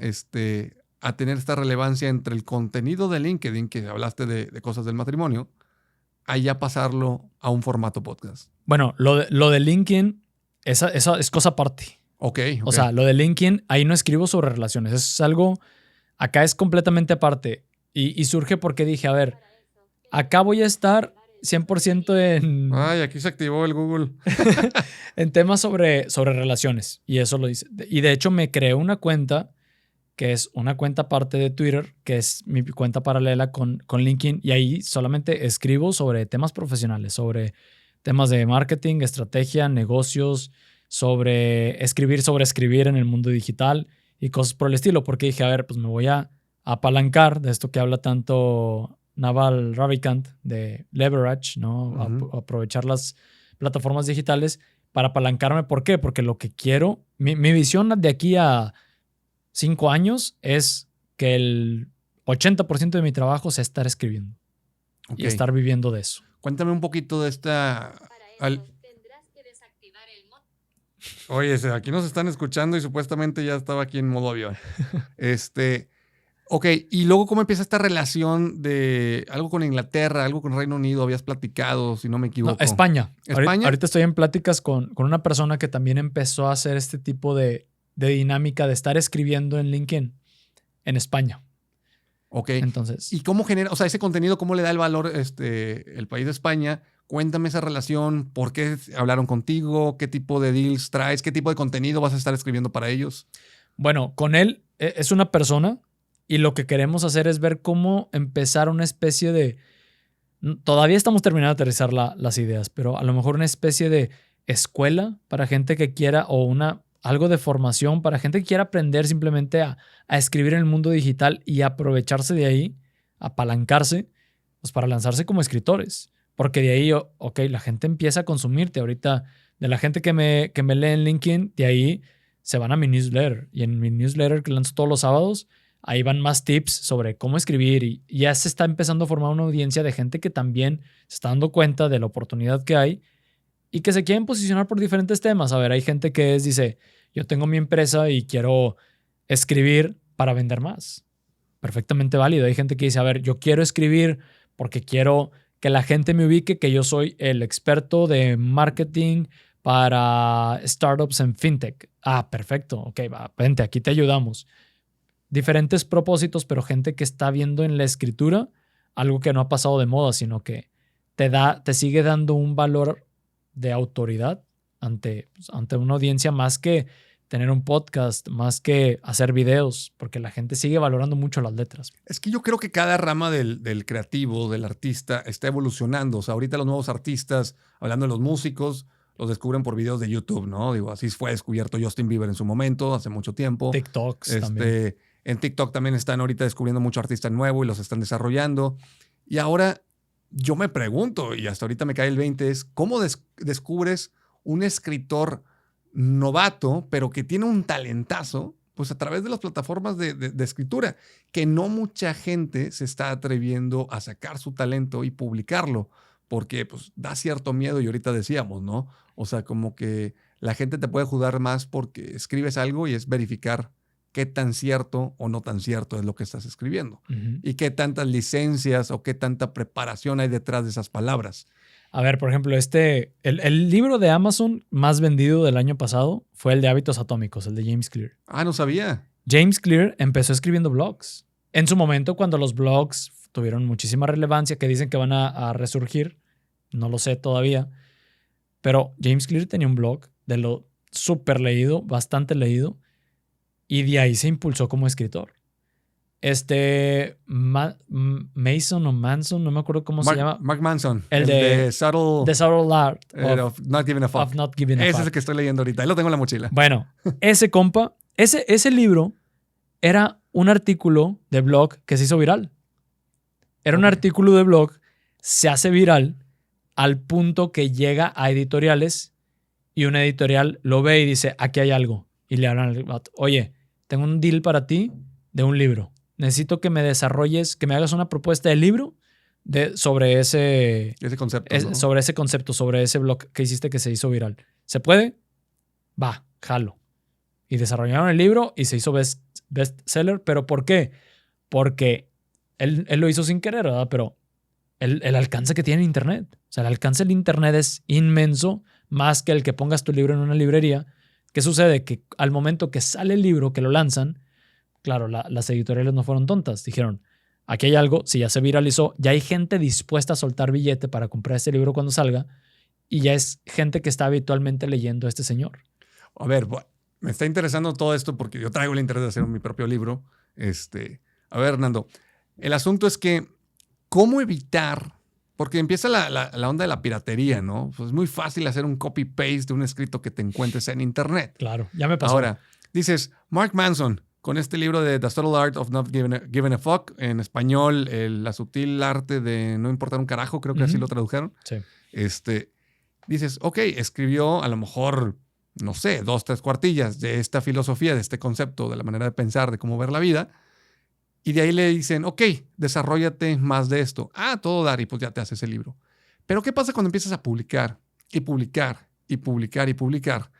[SPEAKER 1] a tener esta relevancia entre el contenido de LinkedIn, que hablaste de cosas del matrimonio, a ya pasarlo a un formato podcast?
[SPEAKER 2] Bueno, lo de LinkedIn, esa es cosa aparte.
[SPEAKER 1] Okay.
[SPEAKER 2] O sea, lo de LinkedIn, ahí no escribo sobre relaciones. Eso es algo, acá es completamente aparte. Y surge porque dije, a ver, acá voy a estar 100% en...
[SPEAKER 1] Ay, aquí se activó el Google.
[SPEAKER 2] En temas sobre relaciones. Y eso lo dice. Y de hecho me creé una cuenta que es una cuenta aparte de Twitter, que es mi cuenta paralela con LinkedIn. Y ahí solamente escribo sobre temas profesionales, sobre temas de marketing, estrategia, negocios, sobre escribir en el mundo digital y cosas por el estilo. Porque dije, a ver, pues me voy a apalancar de esto que habla tanto Naval Ravikant de leverage, ¿no? Uh-huh. Aprovechar las plataformas digitales para apalancarme. ¿Por qué? Porque lo que quiero, mi visión de aquí a 5 años es que el 80% de mi trabajo sea estar escribiendo. Okay. Y estar viviendo de eso.
[SPEAKER 1] Cuéntame un poquito de esta...
[SPEAKER 3] Tendrás que desactivar el modo.
[SPEAKER 1] Oye, aquí nos están escuchando y supuestamente ya estaba aquí en modo avión. Ok, y luego, ¿cómo empieza esta relación de algo con Inglaterra, algo con Reino Unido? Habías platicado, si no me equivoco.
[SPEAKER 2] No, España.
[SPEAKER 1] ¿España?
[SPEAKER 2] Ahorita estoy en pláticas con una persona que también empezó a hacer este tipo de dinámica de estar escribiendo en LinkedIn en España.
[SPEAKER 1] Ok.
[SPEAKER 2] Entonces.
[SPEAKER 1] ¿Y cómo genera, o sea, ese contenido, cómo le da el valor el país de España? Cuéntame esa relación, ¿por qué hablaron contigo? ¿Qué tipo de deals traes? ¿Qué tipo de contenido vas a estar escribiendo para ellos?
[SPEAKER 2] Bueno, con él es una persona y lo que queremos hacer es ver cómo empezar una especie de... Todavía estamos terminando de aterrizar las ideas, pero a lo mejor una especie de escuela para gente que quiera o algo de formación para gente que quiera aprender simplemente a escribir en el mundo digital y aprovecharse de ahí, apalancarse, pues para lanzarse como escritores. Porque de ahí, ok, la gente empieza a consumirte. Ahorita, de la gente que me lee en LinkedIn, de ahí se van a mi newsletter. Y en mi newsletter que lanzo todos los sábados, ahí van más tips sobre cómo escribir. Y ya se está empezando a formar una audiencia de gente que también se está dando cuenta de la oportunidad que hay y que se quieren posicionar por diferentes temas. A ver, hay gente que dice, yo tengo mi empresa y quiero escribir para vender más. Perfectamente válido. Hay gente que dice, a ver, yo quiero escribir porque quiero que la gente me ubique, que yo soy el experto de marketing para startups en fintech. Ah, perfecto. Ok, va, vente, aquí te ayudamos. Diferentes propósitos, pero gente que está viendo en la escritura algo que no ha pasado de moda, sino que te sigue dando un valor de autoridad ante una audiencia, más que tener un podcast, más que hacer videos, porque la gente sigue valorando mucho las letras.
[SPEAKER 1] Es que yo creo que cada rama del creativo, del artista, está evolucionando. O sea, ahorita los nuevos artistas, hablando de los músicos, los descubren por videos de YouTube, ¿no? Digo, así fue descubierto Justin Bieber en su momento, hace mucho tiempo.
[SPEAKER 2] TikToks también.
[SPEAKER 1] En TikTok también están ahorita descubriendo mucho artista nuevo y los están desarrollando. Y ahora yo me pregunto, y hasta ahorita me cae el 20, es ¿cómo descubres un escritor novato, pero que tiene un talentazo, pues a través de las plataformas de escritura, que no mucha gente se está atreviendo a sacar su talento y publicarlo, porque pues da cierto miedo y ahorita decíamos, ¿no? O sea, como que la gente te puede juzgar más porque escribes algo y es verificar qué tan cierto o no tan cierto es lo que estás escribiendo.
[SPEAKER 2] Ujú.
[SPEAKER 1] Y qué tantas licencias o qué tanta preparación hay detrás de esas palabras.
[SPEAKER 2] A ver, por ejemplo, el libro de Amazon más vendido del año pasado fue el de Hábitos Atómicos, el de James Clear.
[SPEAKER 1] Ah, no sabía.
[SPEAKER 2] James Clear empezó escribiendo blogs. En su momento, cuando los blogs tuvieron muchísima relevancia, que dicen que van a resurgir, no lo sé todavía, pero James Clear tenía un blog de lo súper leído, bastante leído, y de ahí se impulsó como escritor. Mason o Manson, no me acuerdo cómo se llama.
[SPEAKER 1] Mark Manson.
[SPEAKER 2] El de
[SPEAKER 1] Subtle,
[SPEAKER 2] The Subtle Art
[SPEAKER 1] of Not Giving a Fuck.
[SPEAKER 2] of Not Giving a
[SPEAKER 1] Ese
[SPEAKER 2] Fuck.
[SPEAKER 1] es el que estoy leyendo ahorita. Ahí lo tengo en la mochila.
[SPEAKER 2] Bueno, ese compa, ese libro era un artículo de blog que se hizo viral. Era un
[SPEAKER 1] Ok.
[SPEAKER 2] artículo de blog, se hace viral al punto que llega a editoriales y una editorial lo ve y dice, aquí hay algo. Y le hablan al vato, oye, tengo un deal para ti de un libro. Necesito que me desarrolles, que me hagas una propuesta de libro sobre ese
[SPEAKER 1] Concepto. ¿no?
[SPEAKER 2] sobre ese concepto, sobre ese blog que hiciste que se hizo viral. ¿Se puede? Va, jalo. Y desarrollaron el libro y se hizo bestseller. ¿Pero por qué? Porque él lo hizo sin querer, ¿verdad? Pero el alcance que tiene Internet. O sea, el alcance del Internet es inmenso, más que el que pongas tu libro en una librería. ¿Qué sucede? Que al momento que sale el libro, que lo lanzan, claro, las editoriales no fueron tontas. Dijeron, aquí hay algo, si ya se viralizó, ya hay gente dispuesta a soltar billete para comprar este libro cuando salga y ya es gente que está habitualmente leyendo a este señor.
[SPEAKER 1] A ver, me está interesando todo esto porque yo traigo el interés de hacer mi propio libro. A ver, Hernando, el asunto es que, ¿cómo evitar? Porque empieza la onda de la piratería, ¿no? Pues es muy fácil hacer un copy-paste de un escrito que te encuentres en internet.
[SPEAKER 2] Claro, ya me pasó.
[SPEAKER 1] Ahora, dices, Mark Manson, con este libro de The Subtle Art of Not Giving a Fuck, en español, la sutil arte de no importar un carajo, creo que así lo tradujeron.
[SPEAKER 2] Sí.
[SPEAKER 1] Dices, ok, escribió a lo mejor, no sé, 2, 3 cuartillas de esta filosofía, de este concepto, de la manera de pensar, de cómo ver la vida. Y de ahí le dicen, ok, desarróllate más de esto. Ah, todo dar, y pues ya te haces el libro. Pero ¿qué pasa cuando empiezas a publicar y publicar y publicar y publicar?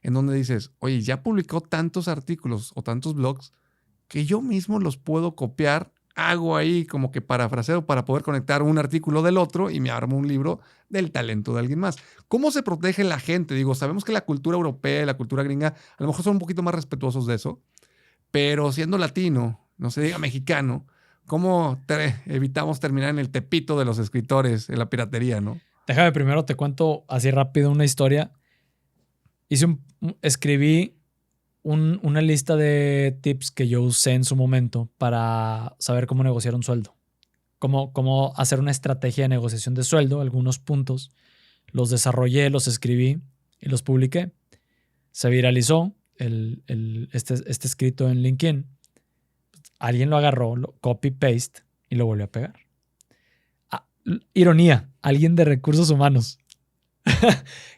[SPEAKER 1] En donde dices, oye, ya publicó tantos artículos o tantos blogs que yo mismo los puedo copiar, hago ahí como que parafraseo para poder conectar un artículo del otro y me armo un libro del talento de alguien más. ¿Cómo se protege la gente? Digo, sabemos que la cultura europea y la cultura gringa a lo mejor son un poquito más respetuosos de eso, pero siendo latino, no se diga mexicano, ¿cómo evitamos terminar en el tepito de los escritores, en la piratería, no?
[SPEAKER 2] Déjame primero te cuento así rápido una historia. Escribí una lista de tips que yo usé en su momento para saber cómo negociar un sueldo. Cómo hacer una estrategia de negociación de sueldo, algunos puntos. Los desarrollé, los escribí y los publiqué. Se viralizó este escrito en LinkedIn. Alguien lo agarró, lo copy-paste y lo volvió a pegar. Ironía, alguien de recursos humanos.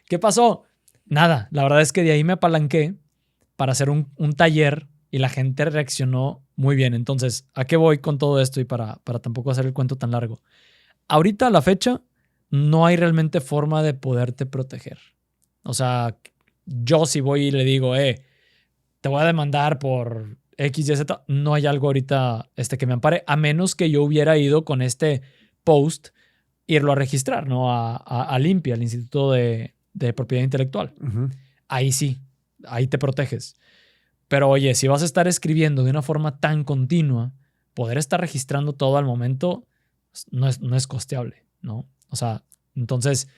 [SPEAKER 2] ¿Qué pasó? Nada, la verdad es que de ahí me apalanqué para hacer un taller y la gente reaccionó muy bien. Entonces, ¿a qué voy con todo esto? Y para tampoco hacer el cuento tan largo. Ahorita a la fecha no hay realmente forma de poderte proteger. O sea, yo si voy y le digo, te voy a demandar por X, Y, Z, no hay algo ahorita que me ampare, a menos que yo hubiera ido con este post, irlo a registrar, ¿no? A Limpia, al Instituto de Propiedad Intelectual.
[SPEAKER 1] Uh-huh.
[SPEAKER 2] Ahí sí, ahí te proteges. Pero oye, si vas a estar escribiendo de una forma tan continua, poder estar registrando todo al momento no es costeable, ¿no? O sea, entonces,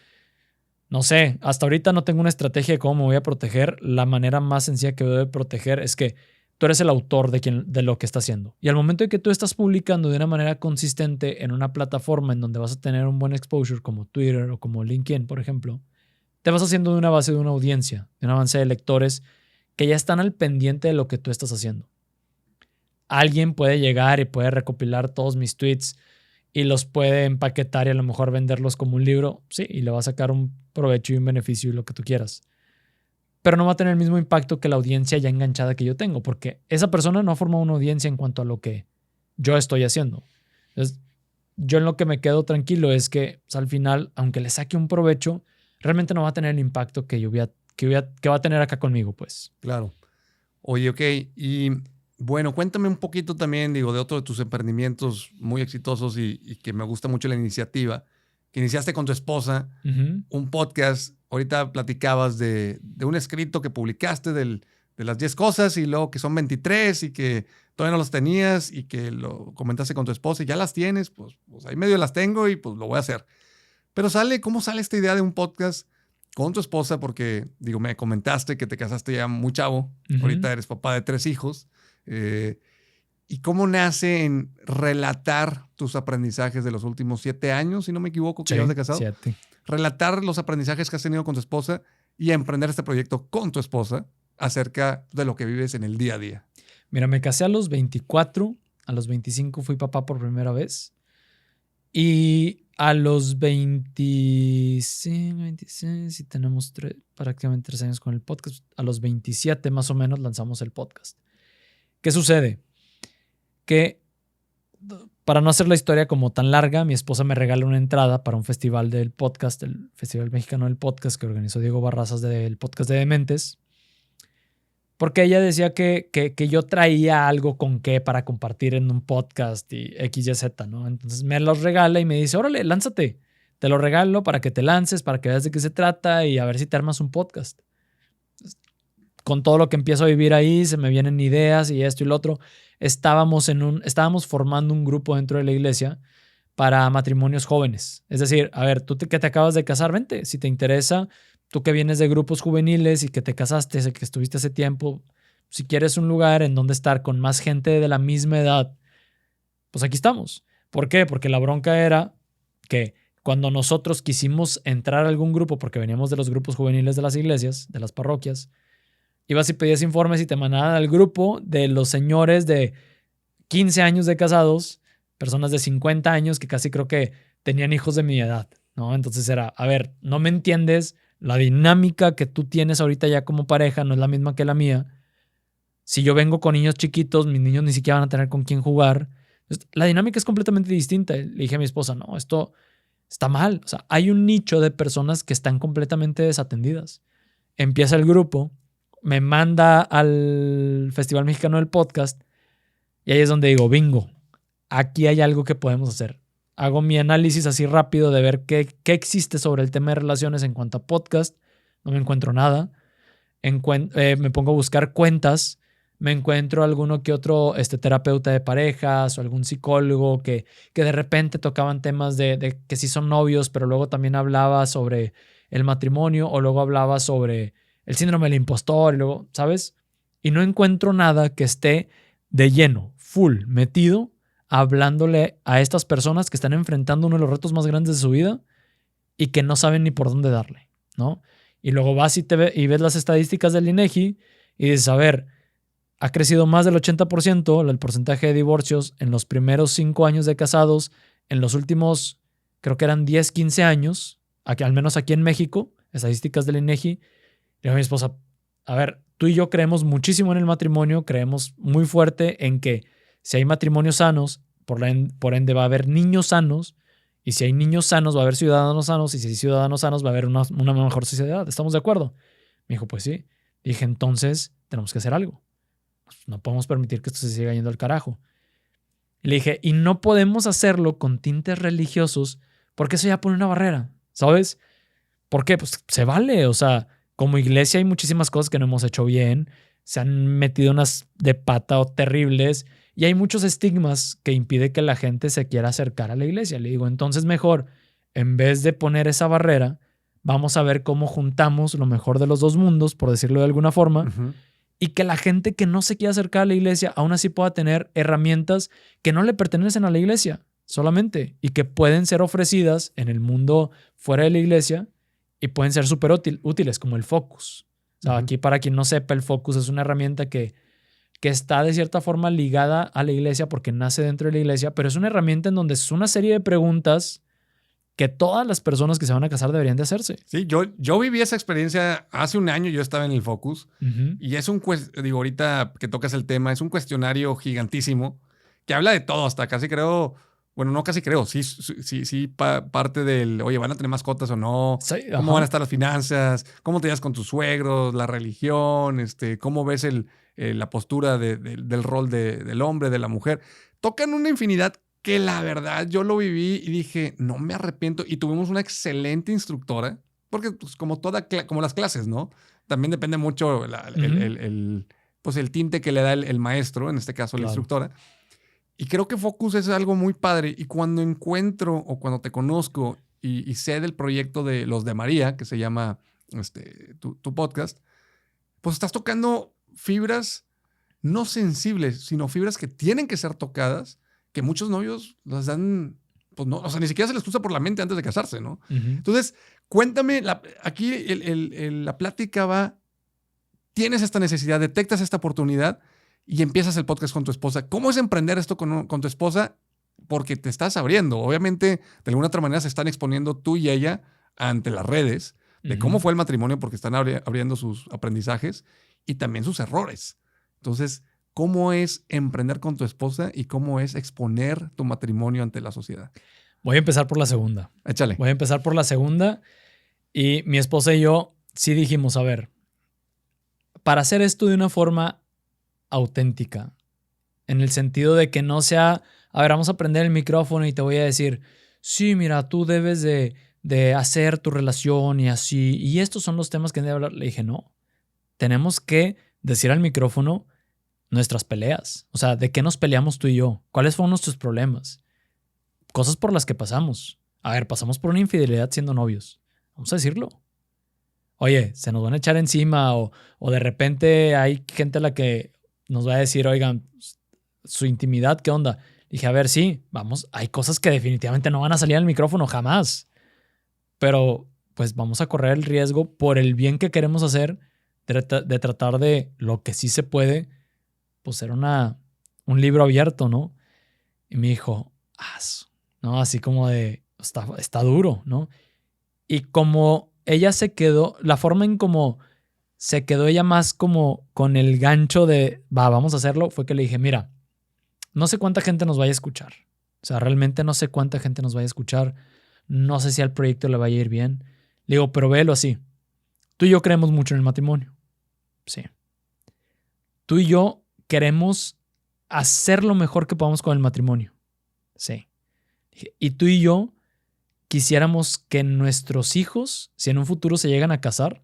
[SPEAKER 2] no sé, hasta ahorita no tengo una estrategia de cómo me voy a proteger. La manera más sencilla que debo proteger es que tú eres el autor de lo que está haciendo. Y al momento de que tú estás publicando de una manera consistente en una plataforma en donde vas a tener un buen exposure como Twitter o como LinkedIn, por ejemplo, te vas haciendo de una base de una audiencia, de una base de lectores que ya están al pendiente de lo que tú estás haciendo. Alguien puede llegar y puede recopilar todos mis tweets y los puede empaquetar y a lo mejor venderlos como un libro, sí, y le va a sacar un provecho y un beneficio y lo que tú quieras. Pero no va a tener el mismo impacto que la audiencia ya enganchada que yo tengo, porque esa persona no ha formado una audiencia en cuanto a lo que yo estoy haciendo. Entonces, yo en lo que me quedo tranquilo es que al final, aunque le saque un provecho, realmente no va a tener el impacto que yo que va a tener acá conmigo, pues.
[SPEAKER 1] Claro. Oye, ok. Y bueno, cuéntame un poquito también, digo, de otro de tus emprendimientos muy exitosos y que me gusta mucho la iniciativa, que iniciaste con tu esposa,
[SPEAKER 2] Ujú.
[SPEAKER 1] un podcast. Ahorita platicabas de un escrito que publicaste de las 10 cosas y luego que son 23 y que todavía no las tenías y que lo comentaste con tu esposa y ya las tienes, pues ahí medio las tengo y pues lo voy a hacer. Pero ¿cómo sale esta idea de un podcast con tu esposa? Porque, digo, me comentaste que te casaste ya muy chavo,
[SPEAKER 2] Ujú.
[SPEAKER 1] ahorita eres papá de 3 hijos. ¿Y cómo nace en relatar tus aprendizajes de los últimos 7 años, si no me equivoco, que
[SPEAKER 2] Sí,
[SPEAKER 1] llevas de casado?
[SPEAKER 2] 7.
[SPEAKER 1] Relatar los aprendizajes que has tenido con tu esposa y emprender este proyecto con tu esposa acerca de lo que vives en el día a día.
[SPEAKER 2] Mira, me casé a los 24, a los 25 fui papá por primera vez y a los 26, y tenemos prácticamente 3 años con el podcast, a los 27 más o menos lanzamos el podcast. ¿Qué sucede? Que para no hacer la historia como tan larga, mi esposa me regala una entrada para un festival del podcast, el Festival Mexicano del Podcast que organizó Diego Barrazas del podcast de Dementes. Porque ella decía que yo traía algo con qué para compartir en un podcast y X, Y, Z, ¿no? Entonces me los regala y me dice, órale, lánzate. Te lo regalo para que te lances, para que veas de qué se trata y a ver si te armas un podcast. Con todo lo que empiezo a vivir ahí, se me vienen ideas y esto y lo otro. Estábamos formando un grupo dentro de la iglesia para matrimonios jóvenes. Es decir, a ver, tú que te acabas de casar, vente, si te interesa. Tú que vienes de grupos juveniles y que te casaste, que estuviste hace tiempo, si quieres un lugar en donde estar con más gente de la misma edad, pues aquí estamos. ¿Por qué? Porque la bronca era que cuando nosotros quisimos entrar a algún grupo, porque veníamos de los grupos juveniles de las iglesias, de las parroquias, ibas y pedías informes y te mandaban al grupo de los señores de 15 años de casados, personas de 50 años que casi creo que tenían hijos de mi edad, ¿no? Entonces era, a ver, no me entiendes. La dinámica que tú tienes ahorita ya como pareja no es la misma que la mía. Si yo vengo con niños chiquitos, mis niños ni siquiera van a tener con quién jugar. Entonces, la dinámica es completamente distinta. Le dije a mi esposa, no, esto está mal. O sea, hay un nicho de personas que están completamente desatendidas. Empieza el grupo, me manda al Festival Mexicano del Podcast y ahí es donde digo, bingo, aquí hay algo que podemos hacer. Hago mi análisis así rápido de ver qué existe sobre el tema de relaciones en cuanto a podcast. No me encuentro nada. Me pongo a buscar cuentas. Me encuentro alguno que otro terapeuta de parejas o algún psicólogo que de repente tocaban temas de que sí son novios, pero luego también hablaba sobre el matrimonio o luego hablaba sobre el síndrome del impostor y luego, ¿sabes? Y no encuentro nada que esté de lleno, full, metido hablándole a estas personas que están enfrentando uno de los retos más grandes de su vida y que no saben ni por dónde darle, ¿no? Y luego vas y ves las estadísticas del INEGI y dices, a ver, ha crecido más del 80% el porcentaje de divorcios en los primeros 5 años de casados, en los últimos, creo que eran 10, 15 años, al menos aquí en México, estadísticas del INEGI. Y digo a mi esposa, a ver, tú y yo creemos muchísimo en el matrimonio, creemos muy fuerte en que si hay matrimonios sanos, por ende va a haber niños sanos, y si hay niños sanos va a haber ciudadanos sanos, y si hay ciudadanos sanos va a haber una mejor sociedad. ¿Estamos de acuerdo? Me dijo, pues sí. Dije, entonces tenemos que hacer algo. No podemos permitir que esto se siga yendo al carajo. Y le dije, y no podemos hacerlo con tintes religiosos porque eso ya pone una barrera, ¿sabes? ¿Por qué? Pues se vale, o sea, como iglesia hay muchísimas cosas que no hemos hecho bien, se han metido unas de pata o terribles y hay muchos estigmas que impiden que la gente se quiera acercar a la iglesia. Le digo, entonces mejor, en vez de poner esa barrera, vamos a ver cómo juntamos lo mejor de los dos mundos, por decirlo de alguna forma, y que la gente que no se quiera acercar a la iglesia aún así pueda tener herramientas que no le pertenecen a la iglesia solamente y que pueden ser ofrecidas en el mundo fuera de la iglesia y pueden ser súper útiles, como el Focus. O sea, aquí para quien no sepa, el Focus es una herramienta que está de cierta forma ligada a la iglesia porque nace dentro de la iglesia, pero es una herramienta en donde es una serie de preguntas que todas las personas que se van a casar deberían de hacerse.
[SPEAKER 1] Sí, yo viví esa experiencia hace un año, yo estaba en el Focus y es digo, ahorita que tocas el tema, es un cuestionario gigantísimo que habla de todo, hasta casi creo Bueno, no casi creo. Sí, parte del, oye, ¿van a tener mascotas o no?
[SPEAKER 2] Sí,
[SPEAKER 1] ¿Cómo
[SPEAKER 2] ajá.
[SPEAKER 1] van a estar las finanzas? ¿Cómo te llevas con tus suegros? La religión, ¿cómo ves la postura del rol del hombre, de la mujer? Tocan una infinidad que la verdad yo lo viví y dije, no me arrepiento. Y tuvimos una excelente instructora, porque pues, como las clases, ¿no? También depende mucho pues, el tinte que le da el maestro, en este caso la
[SPEAKER 2] Claro.
[SPEAKER 1] instructora. Y creo que Focus es algo muy padre. Y cuando encuentro o cuando te conozco y sé del proyecto de Los de María, que se llama tu podcast, pues estás tocando fibras no sensibles, sino fibras que tienen que ser tocadas, que muchos novios las dan, pues no, o sea, ni siquiera se les cruza por la mente antes de casarse, ¿no?
[SPEAKER 2] Ujú.
[SPEAKER 1] Entonces, cuéntame, aquí la plática va, tienes esta necesidad, detectas esta oportunidad y empiezas el podcast con tu esposa. ¿Cómo es emprender esto con tu esposa? Porque te estás abriendo. Obviamente, de alguna otra manera se están exponiendo tú y ella ante las redes de cómo fue el matrimonio porque están abriendo sus aprendizajes y también sus errores. Entonces, ¿cómo es emprender con tu esposa y cómo es exponer tu matrimonio ante la sociedad?
[SPEAKER 2] Voy a empezar por la segunda.
[SPEAKER 1] Échale.
[SPEAKER 2] Voy a empezar por la segunda. Y mi esposa y yo sí dijimos, a ver, para hacer esto de una forma auténtica, en el sentido de que no sea, a ver, vamos a prender el micrófono y te voy a decir, sí, mira, tú debes de hacer tu relación y así, y estos son los temas que debe hablar. Le dije, no, tenemos que decir al micrófono nuestras peleas, o sea, de qué nos peleamos tú y yo, cuáles fueron nuestros problemas, cosas por las que pasamos. A ver, pasamos por una infidelidad siendo novios, vamos a decirlo. Oye, se nos van a echar encima o de repente hay gente a la que nos va a decir, oigan, su intimidad, ¿qué onda? Dije, a ver, sí, vamos, hay cosas que definitivamente no van a salir al micrófono jamás, pero pues vamos a correr el riesgo por el bien que queremos hacer de tratar de lo que sí se puede, pues ser un libro abierto, ¿no? Y me dijo, ¿no? Así como de, está duro, ¿no? Y como ella se quedó, la forma en como se quedó ella más como con el gancho de, vamos a hacerlo, fue que le dije, mira, no sé cuánta gente nos vaya a escuchar. O sea, realmente no sé cuánta gente nos vaya a escuchar. No sé si al proyecto le vaya a ir bien. Le digo, pero véelo así. Tú y yo creemos mucho en el matrimonio. Sí. Tú y yo queremos hacer lo mejor que podamos con el matrimonio. Sí. Y tú y yo quisiéramos que nuestros hijos, si en un futuro se llegan a casar,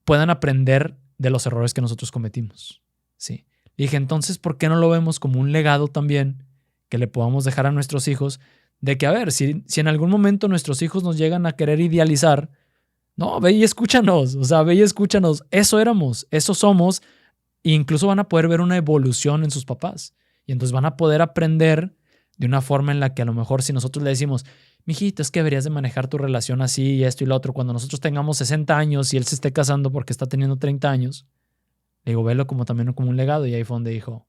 [SPEAKER 2] puedan aprender de los errores que nosotros cometimos. Sí. Dije, entonces, ¿por qué no lo vemos como un legado también que le podamos dejar a nuestros hijos? De que, a ver, si en algún momento nuestros hijos nos llegan a querer idealizar, no, ve y escúchanos, o sea, ve y escúchanos. Eso éramos, eso somos, e incluso van a poder ver una evolución en sus papás. Y entonces van a poder aprender de una forma en la que a lo mejor si nosotros le decimos, mijito, es que deberías de manejar tu relación así y esto y lo otro, cuando nosotros tengamos 60 años y él se esté casando porque está teniendo 30 años, le digo, velo como también como un legado. Y ahí fue donde dijo,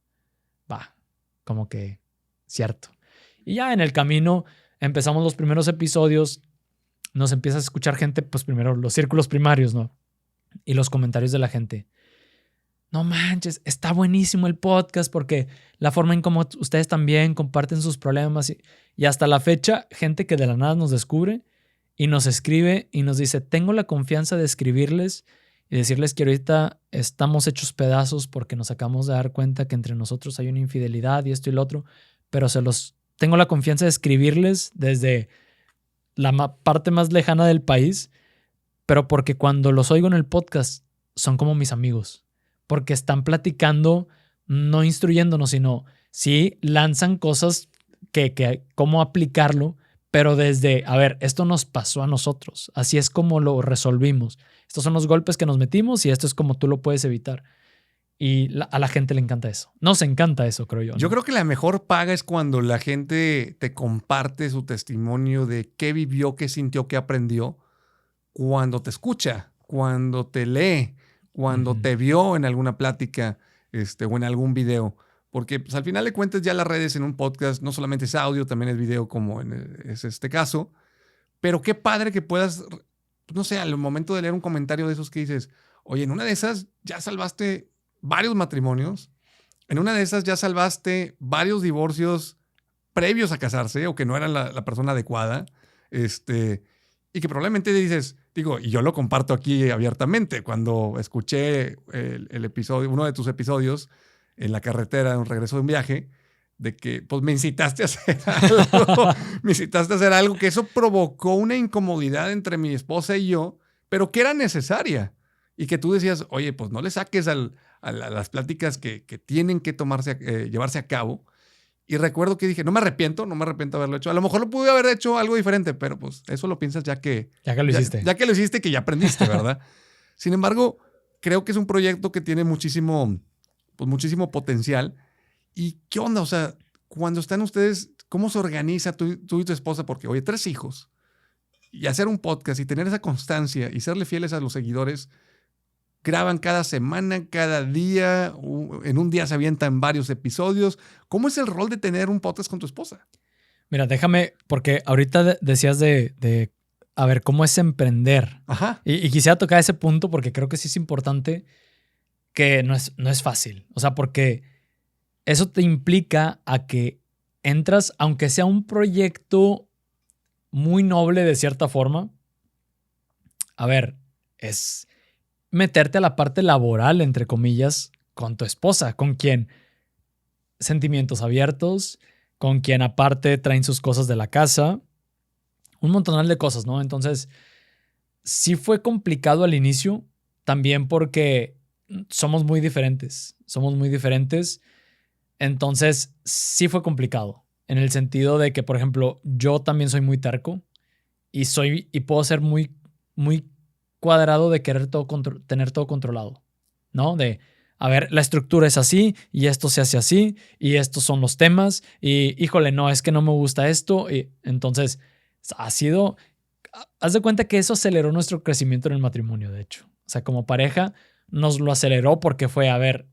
[SPEAKER 2] va, como que cierto. Y ya en el camino empezamos los primeros episodios, nos empieza a escuchar gente, pues primero los círculos primarios, ¿no? Y los comentarios de la gente. No manches, está buenísimo el podcast porque la forma en cómo ustedes también comparten sus problemas y hasta la fecha, gente que de la nada nos descubre y nos escribe y nos dice, tengo la confianza de escribirles y decirles que ahorita estamos hechos pedazos porque nos acabamos de dar cuenta que entre nosotros hay una infidelidad y esto y lo otro, pero tengo la confianza de escribirles desde la parte más lejana del país, pero porque cuando los oigo en el podcast son como mis amigos, porque están platicando, no instruyéndonos, sino sí lanzan cosas que cómo aplicarlo, pero desde, a ver, esto nos pasó a nosotros, así es como lo resolvimos. Estos son los golpes que nos metimos y esto es como tú lo puedes evitar. Y a la gente le encanta eso. Nos encanta eso, creo yo, ¿no?
[SPEAKER 1] Yo creo que la mejor paga es cuando la gente te comparte su testimonio de qué vivió, qué sintió, qué aprendió, cuando te escucha, cuando te lee, cuando te vio en alguna plática o en algún video. Porque pues, al final de cuentas ya las redes en un podcast no solamente es audio, también es video como es este caso. Pero qué padre que puedas, no sé, al momento de leer un comentario de esos que dices, oye, en una de esas ya salvaste varios matrimonios, en una de esas ya salvaste varios divorcios previos a casarse o que no eran la persona adecuada, y que probablemente dices, y yo lo comparto aquí abiertamente, cuando escuché el episodio, uno de tus episodios en la carretera, en un regreso de un viaje, de que pues me incitaste a hacer algo que eso provocó una incomodidad entre mi esposa y yo, pero que era necesaria. Y que tú decías, oye, pues no le saques a las pláticas que tienen que llevarse a cabo. Y recuerdo que dije, no me arrepiento de haberlo hecho. A lo mejor lo pude haber hecho algo diferente, pero pues eso lo piensas ya que
[SPEAKER 2] lo hiciste.
[SPEAKER 1] Ya que lo hiciste, que ya aprendiste, ¿verdad? Sin embargo, creo que es un proyecto que tiene muchísimo potencial. ¿Y qué onda? O sea, cuando están ustedes, ¿cómo se organiza tú y tu esposa? Porque, oye, 3 hijos. Y hacer un podcast y tener esa constancia y serle fieles a los seguidores. Graban cada semana, cada día. En un día se avientan varios episodios. ¿Cómo es el rol de tener un podcast con tu esposa?
[SPEAKER 2] Mira, déjame, porque ahorita decías de a ver, ¿cómo es emprender?
[SPEAKER 1] Ajá.
[SPEAKER 2] Y quisiera tocar ese punto porque creo que sí es importante, que no es fácil. O sea, porque eso te implica a que entras, aunque sea un proyecto muy noble de cierta forma, a ver, es meterte a la parte laboral, entre comillas, con tu esposa, con quien sentimientos abiertos, con quien aparte traen sus cosas de la casa, un montonal de cosas, ¿no? Entonces, sí fue complicado al inicio, también porque somos muy diferentes. Entonces, sí fue complicado, en el sentido de que, por ejemplo, yo también soy muy terco y puedo ser muy, muy cuadrado de querer tener todo controlado, ¿no? De, a ver, la estructura es así y esto se hace así y estos son los temas y, híjole, no, es que no me gusta esto. Y entonces, haz de cuenta que eso aceleró nuestro crecimiento en el matrimonio, de hecho. O sea, como pareja nos lo aceleró porque fue, a ver,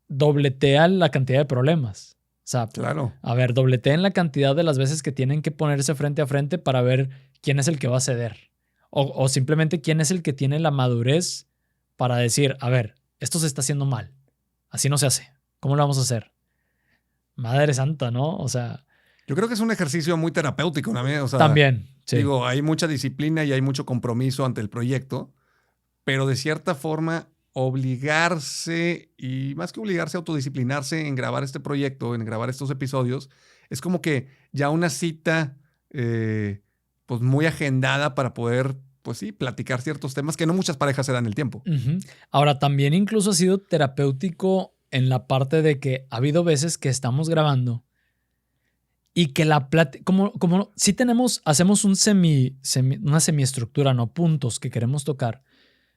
[SPEAKER 2] dobletea la cantidad de problemas. O sea,
[SPEAKER 1] claro.
[SPEAKER 2] A ver, dobleteen la cantidad de las veces que tienen que ponerse frente a frente para ver quién es el que va a ceder. O simplemente quién es el que tiene la madurez para decir, a ver, esto se está haciendo mal. Así no se hace. ¿Cómo lo vamos a hacer? Madre santa, ¿no? O sea...
[SPEAKER 1] Yo creo que es un ejercicio muy terapéutico también. O sea,
[SPEAKER 2] también, sí.
[SPEAKER 1] Hay mucha disciplina y hay mucho compromiso ante el proyecto, pero de cierta forma obligarse, y más que obligarse, autodisciplinarse en grabar este proyecto, en grabar estos episodios, es como que ya una cita pues muy agendada para poder, pues sí, platicar ciertos temas que no muchas parejas se dan el tiempo.
[SPEAKER 2] Uh-huh. Ahora, también incluso ha sido terapéutico en la parte de que ha habido veces que estamos grabando y que la plática, como sí hacemos una semiestructura, ¿no? Puntos que queremos tocar,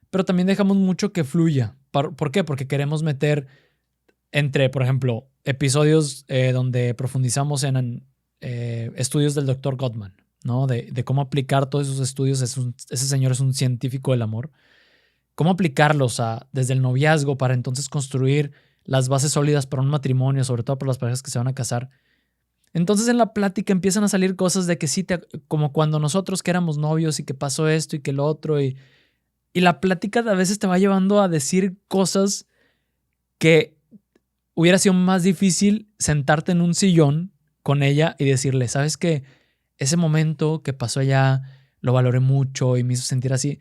[SPEAKER 2] pero también dejamos mucho que fluya. ¿Por qué? Porque queremos meter entre, por ejemplo, episodios donde profundizamos en estudios del Dr. Gottman, ¿no? De cómo aplicar todos esos estudios. Ese señor es un científico del amor. Cómo aplicarlos desde el noviazgo para entonces construir las bases sólidas para un matrimonio, sobre todo para las parejas que se van a casar. Entonces en la plática empiezan a salir cosas de que sí, como cuando nosotros que éramos novios y que pasó esto y que lo otro. Y la plática a veces te va llevando a decir cosas que hubiera sido más difícil sentarte en un sillón con ella y decirle, ¿sabes qué? Ese momento que pasó allá lo valoré mucho y me hizo sentir así.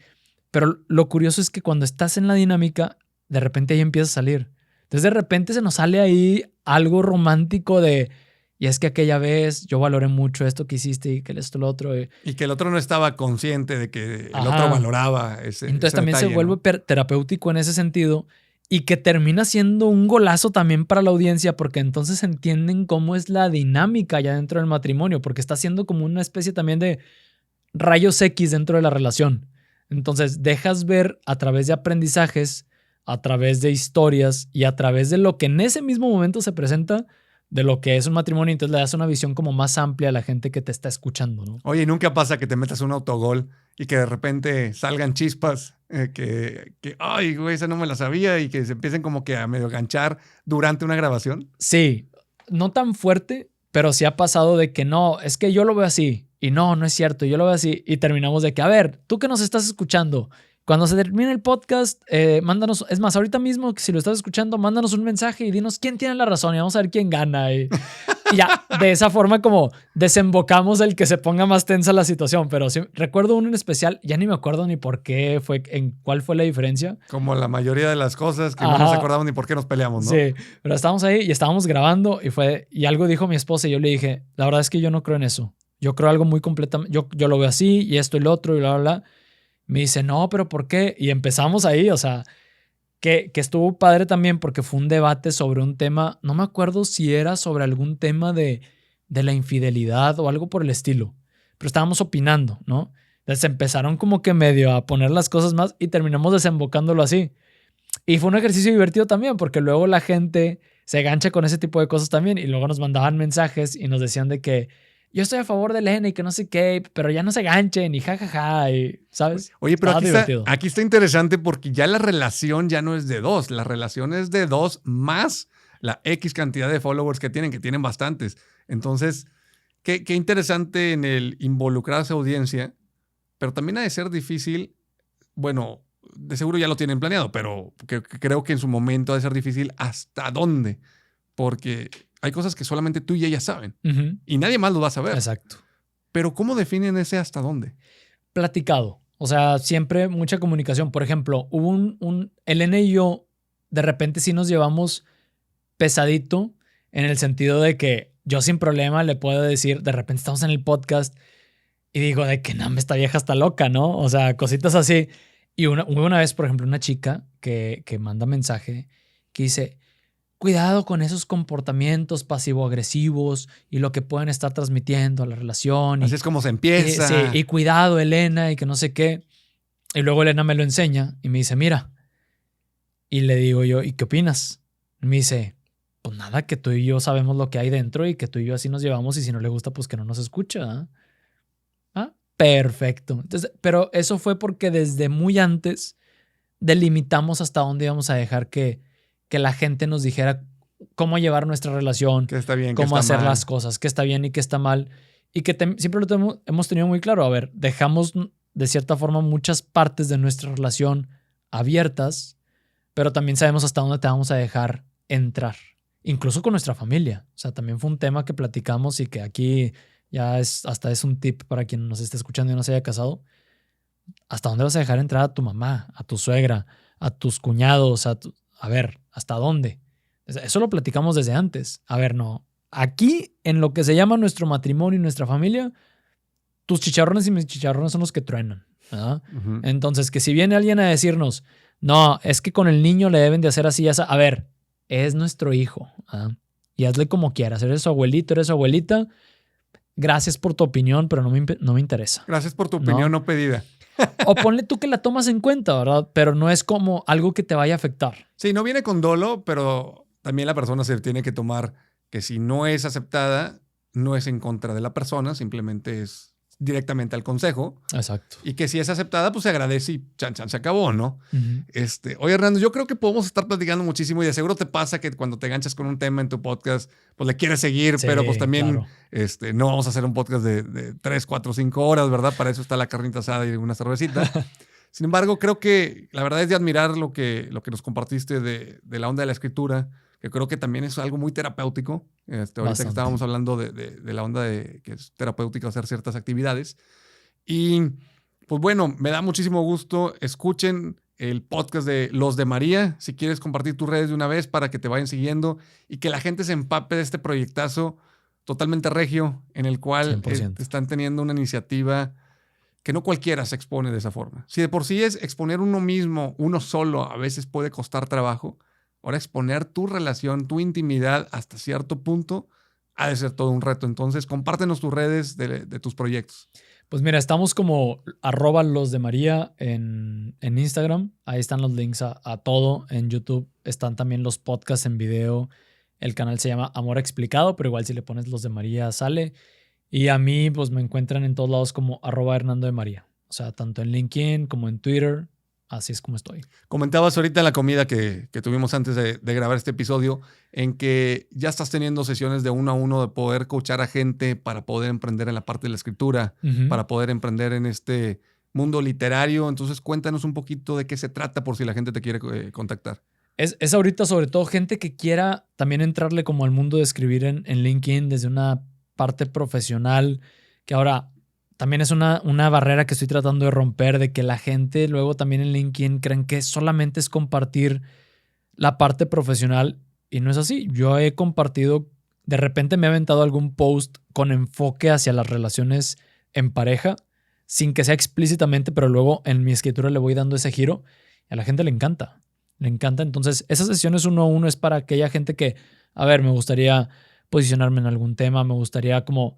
[SPEAKER 2] Pero lo curioso es que cuando estás en la dinámica, de repente ahí empieza a salir. Entonces de repente se nos sale ahí algo romántico de... Y es que aquella vez yo valoré mucho esto que hiciste y que esto, lo otro.
[SPEAKER 1] Y que el otro no estaba consciente de que el otro valoraba ese
[SPEAKER 2] Entonces también
[SPEAKER 1] detalle,
[SPEAKER 2] se vuelve terapéutico en ese sentido y que termina siendo un golazo también para la audiencia porque entonces entienden cómo es la dinámica ya dentro del matrimonio porque está siendo como una especie también de rayos X dentro de la relación. Entonces dejas ver a través de aprendizajes, a través de historias y a través de lo que en ese mismo momento se presenta de lo que es un matrimonio, entonces le das una visión como más amplia a la gente que te está escuchando, ¿no?
[SPEAKER 1] Oye, ¿nunca pasa que te metas un autogol y que de repente salgan chispas que ay, güey, esa no me la sabía y que se empiecen como que a medio ganchar durante una grabación?
[SPEAKER 2] Sí, no tan fuerte, pero sí ha pasado de que no, es que yo lo veo así y no es cierto, yo lo veo así y terminamos de que, a ver, tú que nos estás escuchando, cuando se termine el podcast, mándanos, es más, ahorita mismo, si lo estás escuchando, mándanos un mensaje y dinos quién tiene la razón y vamos a ver quién gana. Y ya, de esa forma como desembocamos el que se ponga más tensa la situación. Pero sí, recuerdo uno en especial, ya ni me acuerdo ni por qué fue, en cuál fue la diferencia.
[SPEAKER 1] Como la mayoría de las cosas que no
[SPEAKER 2] Ajá.
[SPEAKER 1] nos acordamos ni por qué nos peleamos, ¿no?
[SPEAKER 2] Sí, pero estábamos ahí y estábamos grabando y algo dijo mi esposa y yo le dije, la verdad es que yo no creo en eso. Yo creo algo muy completamente, yo lo veo así y esto y lo otro y bla, bla, bla. Me dice, no, pero ¿por qué? Y empezamos ahí, o sea, que estuvo padre también porque fue un debate sobre un tema, no me acuerdo si era sobre algún tema de la infidelidad o algo por el estilo, pero estábamos opinando, ¿no? Entonces empezaron como que medio a poner las cosas más y terminamos desembocándolo así. Y fue un ejercicio divertido también porque luego la gente se gancha con ese tipo de cosas también y luego nos mandaban mensajes y nos decían de que yo estoy a favor de Elena y que no sé qué, pero ya no se ganchen y jajaja, y, ¿sabes?
[SPEAKER 1] Oye, pero
[SPEAKER 2] Estaba
[SPEAKER 1] aquí está interesante porque ya la relación ya no es de dos, la relación es de dos más la X cantidad de followers que tienen bastantes. Entonces, qué interesante en el involucrar a esa audiencia, pero también ha de ser difícil, bueno, de seguro ya lo tienen planeado, pero creo que en su momento ha de ser difícil hasta dónde, porque hay cosas que solamente tú y ella saben
[SPEAKER 2] Ujú.
[SPEAKER 1] y nadie más lo va a saber.
[SPEAKER 2] Exacto.
[SPEAKER 1] Pero ¿cómo definen ese hasta dónde?
[SPEAKER 2] Platicado. O sea, siempre mucha comunicación. Por ejemplo, hubo Elena y yo, de repente sí nos llevamos pesadito en el sentido de que yo sin problema le puedo decir, de repente estamos en el podcast y digo de que no, esta vieja está loca, ¿no? O sea, cositas así. Y hubo una vez, por ejemplo, una chica que manda mensaje que dice, cuidado con esos comportamientos pasivo-agresivos y lo que pueden estar transmitiendo a la relación.
[SPEAKER 1] Así es como se empieza.
[SPEAKER 2] Sí, y cuidado, Elena, y que no sé qué. Y luego Elena me lo enseña y me dice, mira. Y le digo yo, ¿y qué opinas? Y me dice, pues nada, que tú y yo sabemos lo que hay dentro y que tú y yo así nos llevamos y si no le gusta, pues que no nos escucha. Perfecto. Entonces, pero eso fue porque desde muy antes delimitamos hasta dónde íbamos a dejar que la gente nos dijera cómo llevar nuestra relación,
[SPEAKER 1] Que está bien,
[SPEAKER 2] cómo
[SPEAKER 1] que está
[SPEAKER 2] hacer
[SPEAKER 1] mal.
[SPEAKER 2] las cosas, qué está bien y qué está mal. Y que siempre hemos tenido muy claro. A ver, dejamos de cierta forma muchas partes de nuestra relación abiertas, pero también sabemos hasta dónde te vamos a dejar entrar. Incluso con nuestra familia. O sea, también fue un tema que platicamos y que aquí ya hasta es un tip para quien nos esté escuchando y no se haya casado. ¿Hasta dónde vas a dejar entrar a tu mamá, a tu suegra, a tus cuñados? A ver, ¿hasta dónde? Eso lo platicamos desde antes. A ver, no. Aquí, en lo que se llama nuestro matrimonio y nuestra familia, tus chicharrones y mis chicharrones son los que truenan. ¿Verdad?
[SPEAKER 1] Ujú.
[SPEAKER 2] Entonces, que si viene alguien a decirnos, no, es que con el niño le deben de hacer así, a ver, es nuestro hijo. ¿Verdad? Y hazle como quieras. Eres su abuelito, eres su abuelita. Gracias por tu opinión, pero no me interesa.
[SPEAKER 1] Gracias por tu opinión no pedida.
[SPEAKER 2] O ponle tú que la tomas en cuenta, ¿verdad? Pero no es como algo que te vaya a afectar.
[SPEAKER 1] Sí, no viene con dolo, pero también la persona se tiene que tomar que si no es aceptada, no es en contra de la persona, simplemente es directamente al consejo.
[SPEAKER 2] Exacto.
[SPEAKER 1] Y que si es aceptada, pues se agradece y chan, chan, se acabó, ¿no?
[SPEAKER 2] Uh-huh.
[SPEAKER 1] Oye, Hernando, yo creo que podemos estar platicando muchísimo y de seguro te pasa que cuando te ganchas con un tema en tu podcast, pues le quieres seguir,
[SPEAKER 2] Sí,
[SPEAKER 1] pero pues también
[SPEAKER 2] claro.
[SPEAKER 1] no vamos a hacer un podcast de 3, 4, 5 horas, ¿verdad? Para eso está la carnita asada y una cervecita. Sin embargo, creo que la verdad es de admirar lo que nos compartiste de la onda de la escritura, que creo que también es algo muy terapéutico. Ahorita
[SPEAKER 2] Bastante.
[SPEAKER 1] que estábamos hablando de la onda de que es terapéutico hacer ciertas actividades. Y pues bueno, me da muchísimo gusto. Escuchen el podcast de Los de María. Si quieres compartir tus redes de una vez para que te vayan siguiendo y que la gente se empape de este proyectazo totalmente regio en el cual
[SPEAKER 2] 100%.
[SPEAKER 1] están teniendo una iniciativa que no cualquiera se expone de esa forma. Si de por sí es exponer uno mismo, uno solo, a veces puede costar trabajo, ahora exponer tu relación, tu intimidad hasta cierto punto ha de ser todo un reto. Entonces, compártenos tus redes de tus proyectos.
[SPEAKER 2] Pues mira, estamos como @losdemaría en Instagram. Ahí están los links a todo. En YouTube están también los podcasts en video. El canal se llama Amor Explicado, pero igual si le pones Los de María sale. Y a mí pues me encuentran en todos lados como @Hernando de María. O sea, tanto en LinkedIn como en Twitter. Así es como estoy.
[SPEAKER 1] Comentabas ahorita en la comida que tuvimos antes de grabar este episodio, en que ya estás teniendo sesiones de 1 a 1 de poder coachar a gente para poder emprender en la parte de la escritura,
[SPEAKER 2] Uh-huh.
[SPEAKER 1] para poder emprender en este mundo literario. Entonces, cuéntanos un poquito de qué se trata por si la gente te quiere contactar.
[SPEAKER 2] Es ahorita sobre todo gente que quiera también entrarle como al mundo de escribir en LinkedIn desde una parte profesional, que ahora también es una barrera que estoy tratando de romper, de que la gente luego también en LinkedIn creen que solamente es compartir la parte profesional y no es así. Yo he compartido, de repente me he aventado algún post con enfoque hacia las relaciones en pareja, sin que sea explícitamente, pero luego en mi escritura le voy dando ese giro y a la gente le encanta. Le encanta. Entonces, esas sesiones 1-1 es para aquella gente que, a ver, me gustaría posicionarme en algún tema, me gustaría como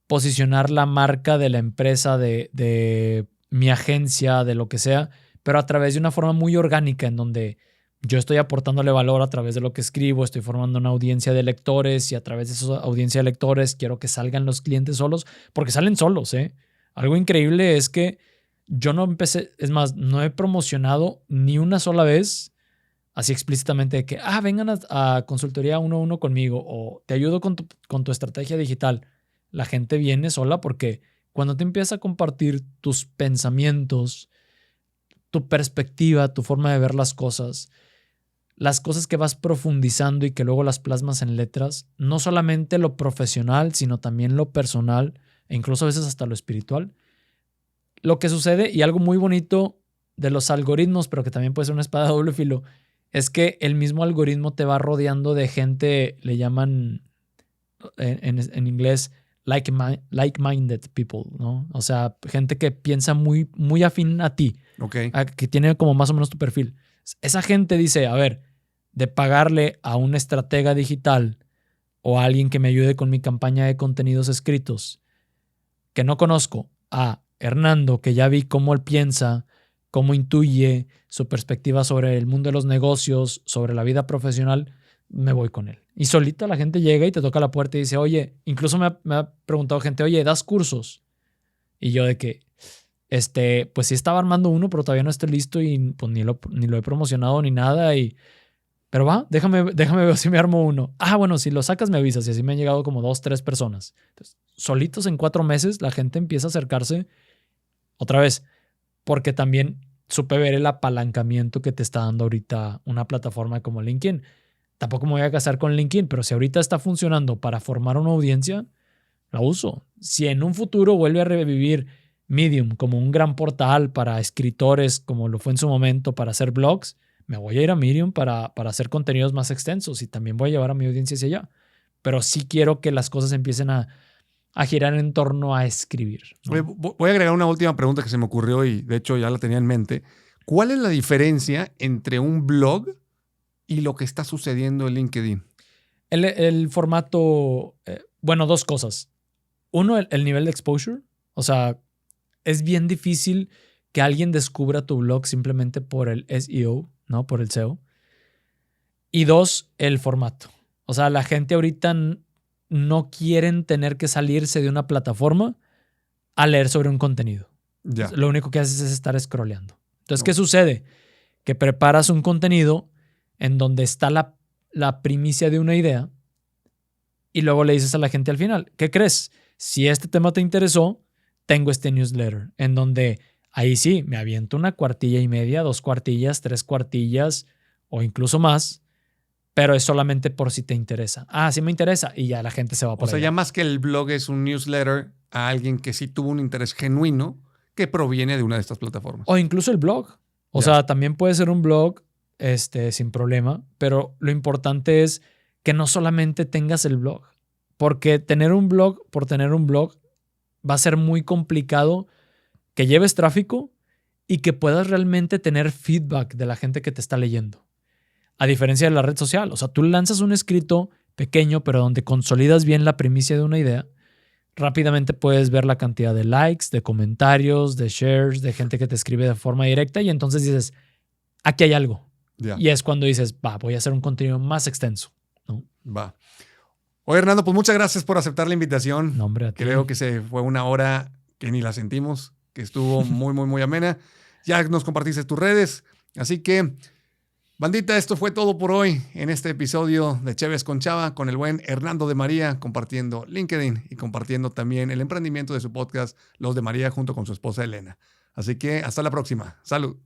[SPEAKER 2] posicionar la marca de la empresa, de mi agencia, de lo que sea, pero a través de una forma muy orgánica en donde yo estoy aportándole valor a través de lo que escribo, estoy formando una audiencia de lectores y a través de esa audiencia de lectores quiero que salgan los clientes solos, porque salen solos, ¿eh? Algo increíble es que yo no empecé, es más, no he promocionado ni una sola vez así explícitamente de que, vengan a consultoría 1-1 conmigo o te ayudo con tu estrategia digital. La gente viene sola porque cuando te empiezas a compartir tus pensamientos, tu perspectiva, tu forma de ver las cosas que vas profundizando y que luego las plasmas en letras, no solamente lo profesional, sino también lo personal e incluso a veces hasta lo espiritual. Lo que sucede, y algo muy bonito de los algoritmos, pero que también puede ser una espada de doble filo, es que el mismo algoritmo te va rodeando de gente, le llaman en inglés like-minded people, ¿no? O sea, gente que piensa muy, muy afín a ti, que tiene como más o menos tu perfil. Esa gente dice, a ver, de pagarle a un estratega digital o a alguien que me ayude con mi campaña de contenidos escritos, que no conozco, a Hernando, que ya vi cómo él piensa, cómo intuye su perspectiva sobre el mundo de los negocios, sobre la vida profesional, me voy con él. Y solita la gente llega y te toca la puerta y dice, oye, incluso me ha preguntado gente, oye, ¿das cursos? Y yo de que, pues sí estaba armando uno, pero todavía no estoy listo y pues ni lo he promocionado ni nada. Pero déjame ver si me armo uno. Bueno, si lo sacas me avisas. Y así me han llegado como 2-3 personas. Entonces, solitos en 4 meses la gente empieza a acercarse otra vez. Porque también supe ver el apalancamiento que te está dando ahorita una plataforma como LinkedIn. Tampoco me voy a casar con LinkedIn, pero si ahorita está funcionando para formar una audiencia, la uso. Si en un futuro vuelve a revivir Medium como un gran portal para escritores, como lo fue en su momento para hacer blogs, me voy a ir a Medium para hacer contenidos más extensos y también voy a llevar a mi audiencia hacia allá. Pero sí quiero que las cosas empiecen a girar en torno a escribir, ¿no?
[SPEAKER 1] Oye, voy a agregar una última pregunta que se me ocurrió y de hecho ya la tenía en mente. ¿Cuál es la diferencia entre un blog y lo que está sucediendo en LinkedIn?
[SPEAKER 2] El formato, bueno, 2 cosas. Uno, el nivel de exposure. O sea, es bien difícil que alguien descubra tu blog simplemente por el SEO, ¿no? Por el SEO. Y 2, el formato. O sea, la gente ahorita no quieren tener que salirse de una plataforma a leer sobre un contenido.
[SPEAKER 1] Ya.
[SPEAKER 2] Lo único que haces es estar scrolleando. Entonces, ¿qué sucede? Que preparas un contenido en donde está la primicia de una idea y luego le dices a la gente al final, ¿qué crees? Si este tema te interesó, tengo este newsletter en donde ahí sí me aviento 1 cuartilla y media, 2 cuartillas, 3 cuartillas o incluso más, pero es solamente por si te interesa. Sí me interesa y ya la gente se va por allá.
[SPEAKER 1] O sea, ya más que el blog es un newsletter a alguien que sí tuvo un interés genuino que proviene de una de estas plataformas.
[SPEAKER 2] O incluso el blog. O sea, también puede ser un blog sin problema, pero lo importante es que no solamente tengas el blog, porque tener un blog por tener un blog va a ser muy complicado que lleves tráfico y que puedas realmente tener feedback de la gente que te está leyendo. A diferencia de la red social. O sea, tú lanzas un escrito pequeño, pero donde consolidas bien la primicia de una idea, rápidamente puedes ver la cantidad de likes, de comentarios, de shares, de gente que te escribe de forma directa y entonces dices, aquí hay algo. Y es cuando dices, voy a hacer un contenido más extenso, ¿no?
[SPEAKER 1] Va. Oye, Hernando, pues muchas gracias por aceptar la invitación.
[SPEAKER 2] No, hombre, a ti.
[SPEAKER 1] Creo que se fue 1 hora que ni la sentimos, que estuvo muy, muy, muy amena. Ya nos compartiste tus redes, así que, bandita, esto fue todo por hoy en este episodio de Chévez con Chava con el buen Hernando de María compartiendo LinkedIn y compartiendo también el emprendimiento de su podcast Los de María junto con su esposa Elena. Así que hasta la próxima. Salud.